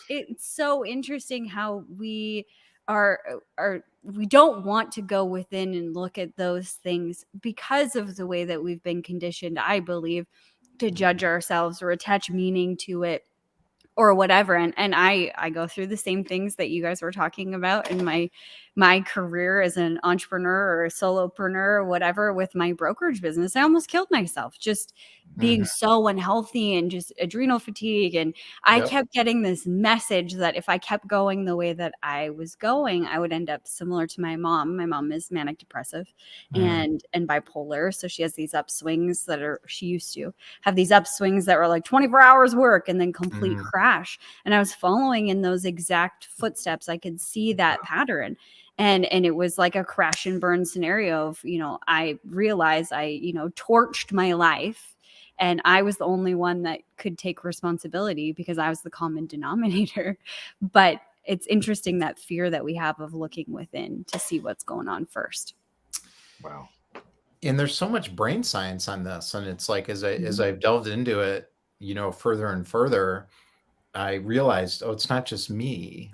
it's so interesting how we we don't want to go within and look at those things because of the way that we've been conditioned, I believe, to judge ourselves or attach meaning to it or whatever. And I go through the same things that you guys were talking about in my my career as an entrepreneur or a solopreneur or whatever with my brokerage business, I almost killed myself just being so unhealthy and just adrenal fatigue. And I kept getting this message that if I kept going the way that I was going, I would end up similar to my mom. My mom is manic depressive and bipolar. So she has these upswings she used to have these upswings that were like 24 hours work and then complete crash. And I was following in those exact footsteps. I could see that pattern. And it was like a crash and burn scenario of, I realized I, torched my life. And I was the only one that could take responsibility because I was the common denominator. But it's interesting that fear that we have of looking within to see what's going on first. Wow. And there's so much brain science on this. And it's like, as I've delved into it, further and further, I realized, it's not just me.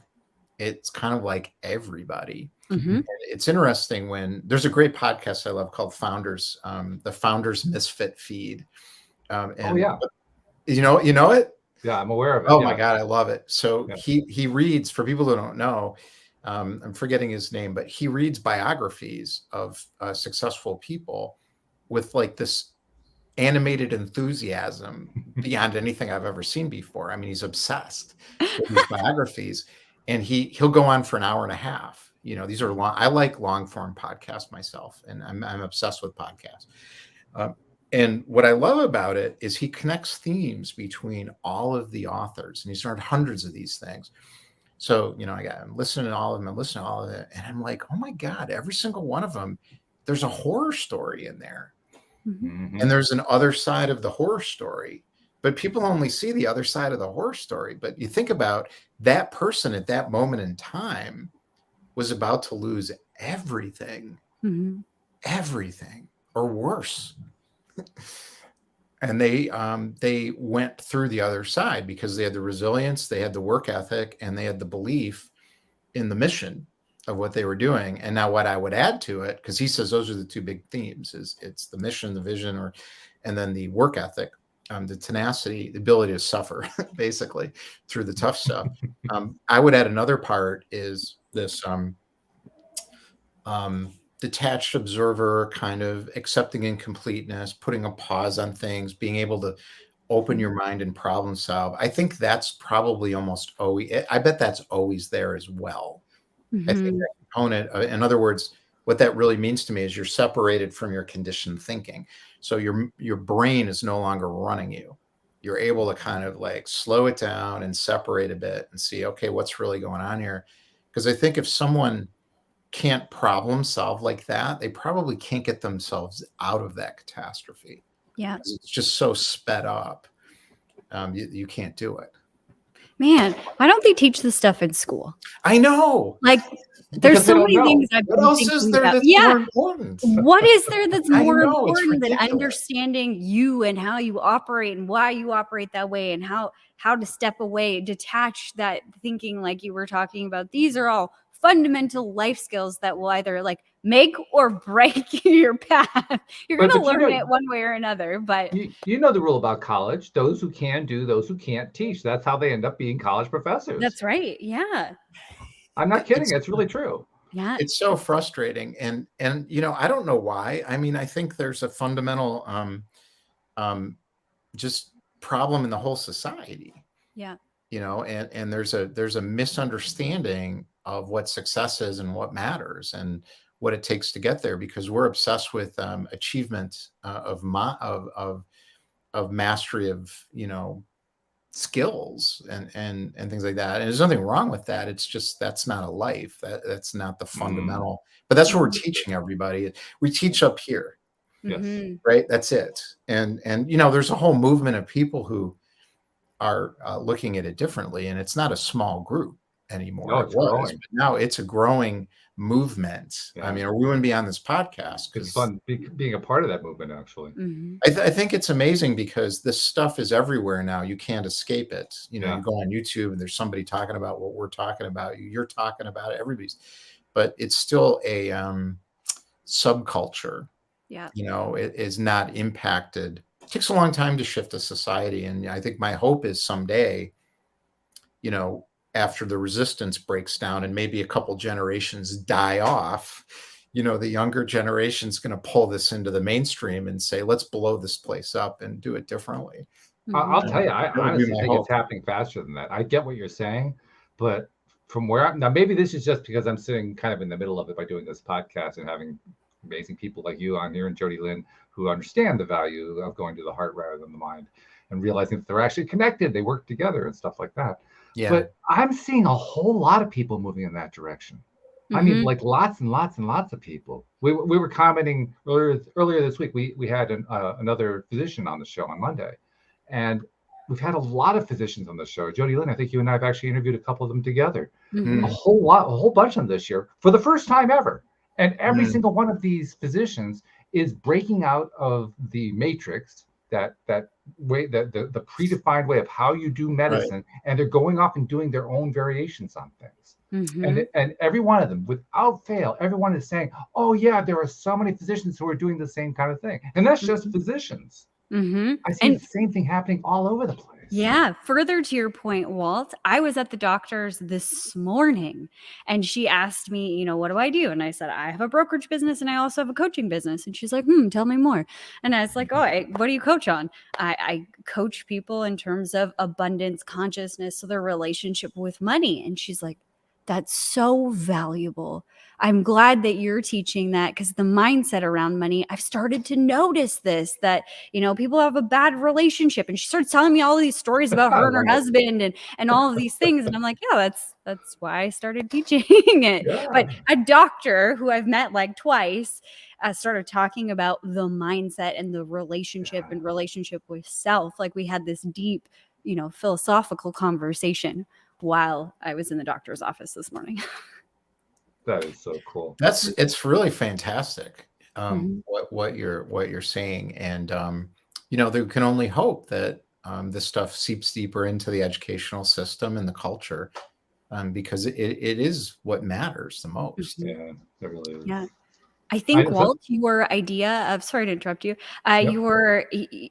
It's kind of like everybody. And it's interesting when there's a great podcast I love called Founders, the Founders Misfit Feed. And you know it? Yeah, I'm aware of it. Oh my God, I love it. So he reads, for people who don't know, I'm forgetting his name, but he reads biographies of successful people with like this animated enthusiasm beyond anything I've ever seen before. I mean, he's obsessed with these biographies, and he'll go on for an hour and a half. These are long. I like long form podcasts myself, and I'm obsessed with podcasts. And what I love about it is he connects themes between all of the authors, and he's started hundreds of these things. So, I'm listening to all of them, and I'm like, oh my God, every single one of them, there's a horror story in there. And there's an other side of the horror story, but people only see the other side of the horror story. But you think about that person at that moment in time was about to lose everything, everything, or worse. And they went through the other side because they had the resilience, they had the work ethic, and they had the belief in the mission of what they were doing. And now what I would add to it, because he says those are the two big themes, it's the mission, the vision, and then the work ethic, the tenacity, the ability to suffer basically through the tough stuff. I would add another part is this detached observer, kind of accepting incompleteness, putting a pause on things, being able to open your mind and problem solve. I think that's probably almost always, I bet that's always there as well. I think that component, in other words, what that really means to me is you're separated from your conditioned thinking. So your brain is no longer running you. You're able to kind of like slow it down and separate a bit and see, okay, what's really going on here? Because I think if someone can't problem solve like that, they probably can't get themselves out of that catastrophe. Yeah. It's just so sped up. You can't do it. Man, why don't they teach this stuff in school? I know. Like, there's so many things I've been thinking about. More important? What is there that's more know, important than understanding you and how you operate and why you operate that way and how to step away, detach that thinking like you were talking about? These are all fundamental life skills that will either like make or break your path. You're going to learn it one way or another. But you know the rule about college: those who can do, those who can't teach. That's how they end up being college professors. That's right. Yeah. I'm not kidding. It's really true. Yeah. It's so frustrating. And I don't know why. I mean, I think there's a fundamental just problem in the whole society. Yeah. And there's a misunderstanding of what success is and what matters and what it takes to get there, because we're obsessed with achievement of mastery of skills and things like that. And there's nothing wrong with that. It's just that's not a life. That's not the fundamental. But that's what we're teaching everybody. We teach up here. Yes. Right. That's it. And there's a whole movement of people who are looking at it differently, and it's not a small group anymore. No, it's growing. But now it's a growing movement. Yeah. I mean, we wouldn't be on this podcast. It's fun being a part of that movement, actually. I think it's amazing because this stuff is everywhere now. You can't escape it. You go on YouTube and there's somebody talking about what we're talking about. You're talking about it. Everybody's, but it's still a subculture. Yeah. It is not impacted. It takes a long time to shift a society. And I think my hope is someday, after the resistance breaks down and maybe a couple generations die off, the younger generation's going to pull this into the mainstream and say, let's blow this place up and do it differently. I'll tell you, I That would be honestly my think hope. it's happening faster than that. I get what you're saying, but from where I'm now, maybe this is just because I'm sitting kind of in the middle of it by doing this podcast and having amazing people like you on here and Jodielynn who understand the value of going to the heart rather than the mind and realizing that they're actually connected. They work together and stuff like that. Yeah. But I'm seeing a whole lot of people moving in that direction. I mean, like lots and lots and lots of people. We were commenting earlier this week. We had another physician on the show on Monday, and we've had a lot of physicians on the show. Jodielynn, I think you and I have actually interviewed a couple of them together. A whole bunch of them this year for the first time ever. And every single one of these physicians is breaking out of the matrix, that way, the predefined way of how you do medicine, and they're going off and doing their own variations on things. And every one of them, without fail, everyone is saying, oh yeah, there are so many physicians who are doing the same kind of thing. And that's just physicians. I see the same thing happening all over the place. Yeah. Further to your point, Walt, I was at the doctor's this morning and she asked me, what do I do? And I said, I have a brokerage business and I also have a coaching business. And she's like, tell me more. And I was like, what do you coach on? I coach people in terms of abundance, consciousness, so their relationship with money. And she's like, that's so valuable. I'm glad that you're teaching that, because the mindset around money, I've started to notice this, that, people have a bad relationship. And she started telling me all these stories about her and her husband and all of these things. And I'm like, yeah, that's why I started teaching it. Yeah. But a doctor who I've met like twice started talking about the mindset and the relationship and relationship with self. Like we had this deep, philosophical conversation while I was in the doctor's office this morning. That is so cool. It's really fantastic. What you're saying. And, they can only hope that this stuff seeps deeper into the educational system and the culture, because it is what matters the most. Yeah, it really is. Yeah. I think, Walt, your idea of, sorry to interrupt you,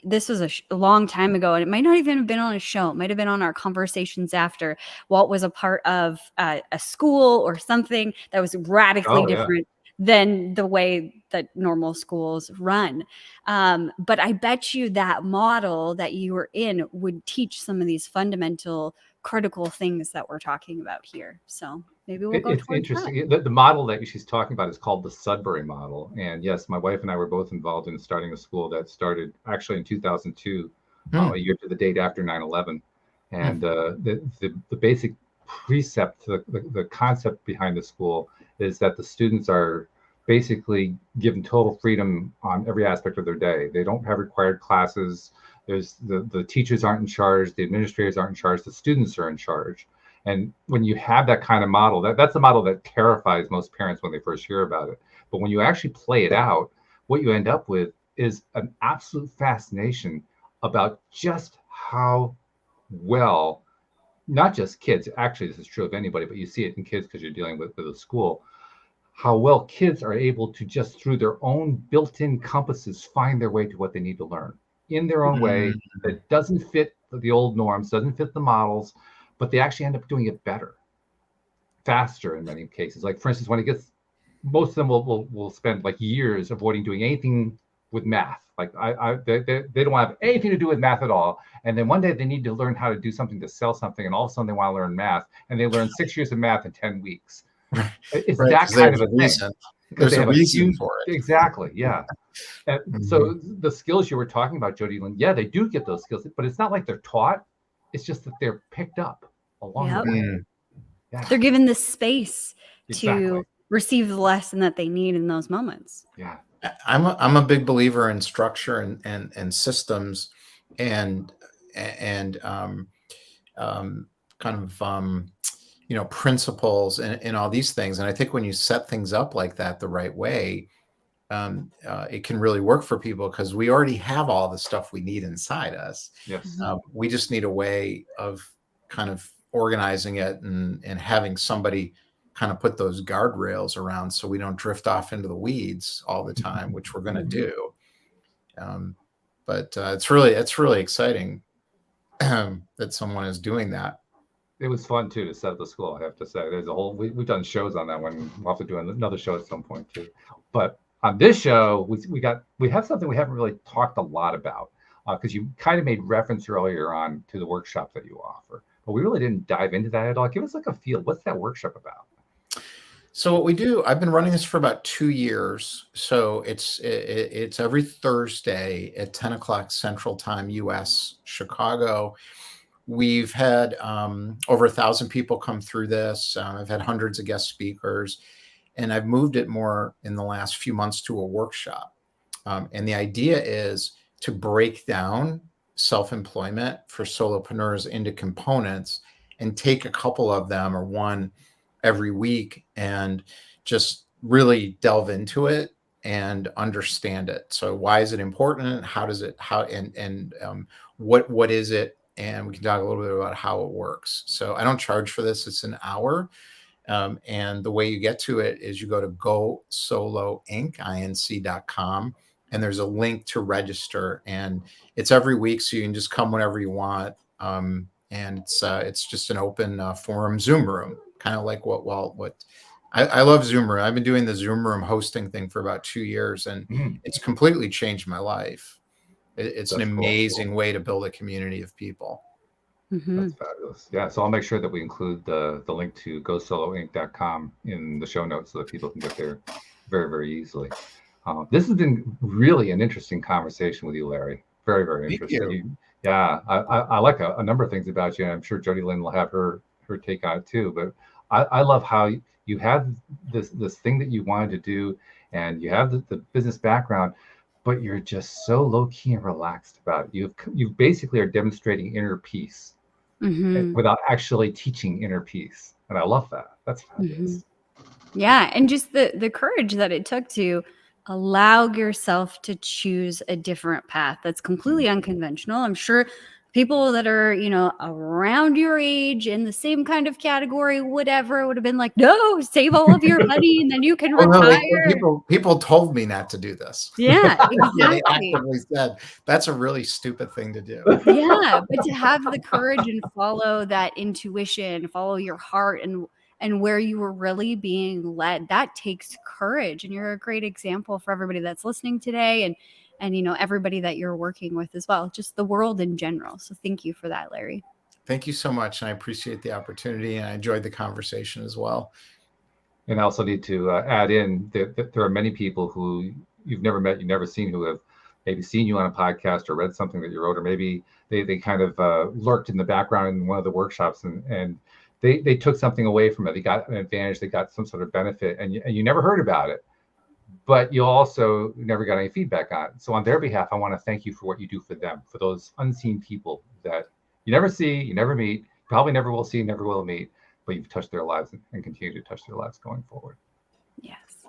this was a long time ago, and it might not even have been on a show. It might have been on our conversations after. Walt was a part of a school or something that was radically different than the way that normal schools run. But I bet you that model that you were in would teach some of these fundamental critical things that we're talking about here. So maybe we'll go. It's interesting. The model that she's talking about is called the Sudbury model. And yes, my wife and I were both involved in starting a school that started actually in 2002, a year to the date after 9/11. And the basic precept, the concept behind the school is that the students are basically given total freedom on every aspect of their day. They don't have required classes. There's the teachers aren't in charge, the administrators aren't in charge, the students are in charge. And when you have that kind of model, that's a model that terrifies most parents when they first hear about it. But when you actually play it out, what you end up with is an absolute fascination about just how well, not just kids, actually this is true of anybody, but you see it in kids because you're dealing with a school, how well kids are able to just through their own built-in compasses find their way to what they need to learn in their own way that doesn't fit the old norms, doesn't fit the models, but they actually end up doing it better, faster in many cases. Like for instance, when it gets, most of them will spend like years avoiding doing anything with math. Like they don't have anything to do with math at all. And then one day they need to learn how to do something to sell something, and all of a sudden they want to learn math, and they learn 6 years of math in 10 weeks. It's that kind of a thing. There's a reason for it. Exactly. Yeah. So the skills you were talking about, Jodielynn, yeah, they do get those skills, but it's not like they're taught. It's just that they're picked up along the way. Yeah. They're given the space to receive the lesson that they need in those moments. Yeah. I'm a big believer in structure and systems and principles and all these things. And I think when you set things up like that the right way, it can really work for people, because we already have all the stuff we need inside us. Yes. We just need a way of kind of organizing it and having somebody kind of put those guardrails around so we don't drift off into the weeds all the time, which we're going to do. But it's really exciting that someone is doing that. It was fun too to set up the school. I have to say, there's a whole we've done shows on that one. We'll have to do another show at some point too. But on this show, we have something we haven't really talked a lot about because you kind of made reference earlier on to the workshop that you offer, but we really didn't dive into that at all. Give us like a feel. What's that workshop about? So what we do, I've been running this for about 2 years. So it's every Thursday at 10 o'clock Central Time, US, Chicago. We've had over 1,000 people come through this. I've had hundreds of guest speakers, and I've moved it more in the last few months to a workshop. And the idea is to break down self-employment for solopreneurs into components and take a couple of them or one every week and just really delve into it and understand it. So why is it important? What is it? And we can talk a little bit about how it works. So I don't charge for this. It's an hour. And the way you get to it is you go to GoSoloInc.com, and there's a link to register, and it's every week. So you can just come whenever you want. And it's just an open forum Zoom room, kind of like what I love Zoom room. I've been doing the Zoom room hosting thing for about 2 years, and it's completely changed my life. It's an amazing way to build a community of people. That's fabulous. Yeah. So I'll make sure that we include the link to GoSoloInc.com in the show notes so that people can get there very, very easily. This has been really an interesting conversation with you, Larry. Very, very interesting. I like a number of things about you, and I'm sure Jodielynn will have her take on it too. But I love how you have this thing that you wanted to do, and you have the business background, but you're just so low key and relaxed about it. You basically are demonstrating inner peace without actually teaching inner peace, and I love that. That's fabulous. Yeah, and just the courage that it took to allow yourself to choose a different path that's completely unconventional. I'm sure people that are, around your age in the same kind of category, whatever, would have been like, no, save all of your money and then you can retire. People told me not to do this. Yeah, exactly. They actively said that's a really stupid thing to do. Yeah, but to have the courage and follow that intuition, follow your heart and where you were really being led, that takes courage. And you're a great example for everybody that's listening today and everybody that you're working with as well, just the world in general. So thank you for that, Larry. Thank you so much. And I appreciate the opportunity, and I enjoyed the conversation as well. And I also need to add in that there are many people who you've never met, you've never seen, who have maybe seen you on a podcast or read something that you wrote, or maybe they kind of lurked in the background in one of the workshops and they took something away from it. They got an advantage, they got some sort of benefit, and you never heard about it, but you also never got any feedback on it. So on their behalf, I want to thank you for what you do for them, for those unseen people that you never see, you never meet, probably never will see, never will meet, but you've touched their lives and continue to touch their lives going forward. Yes.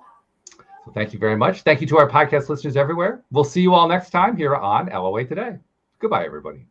So thank you very much. Thank you to our podcast listeners everywhere. We'll see you all next time here on LOA Today. Goodbye, everybody.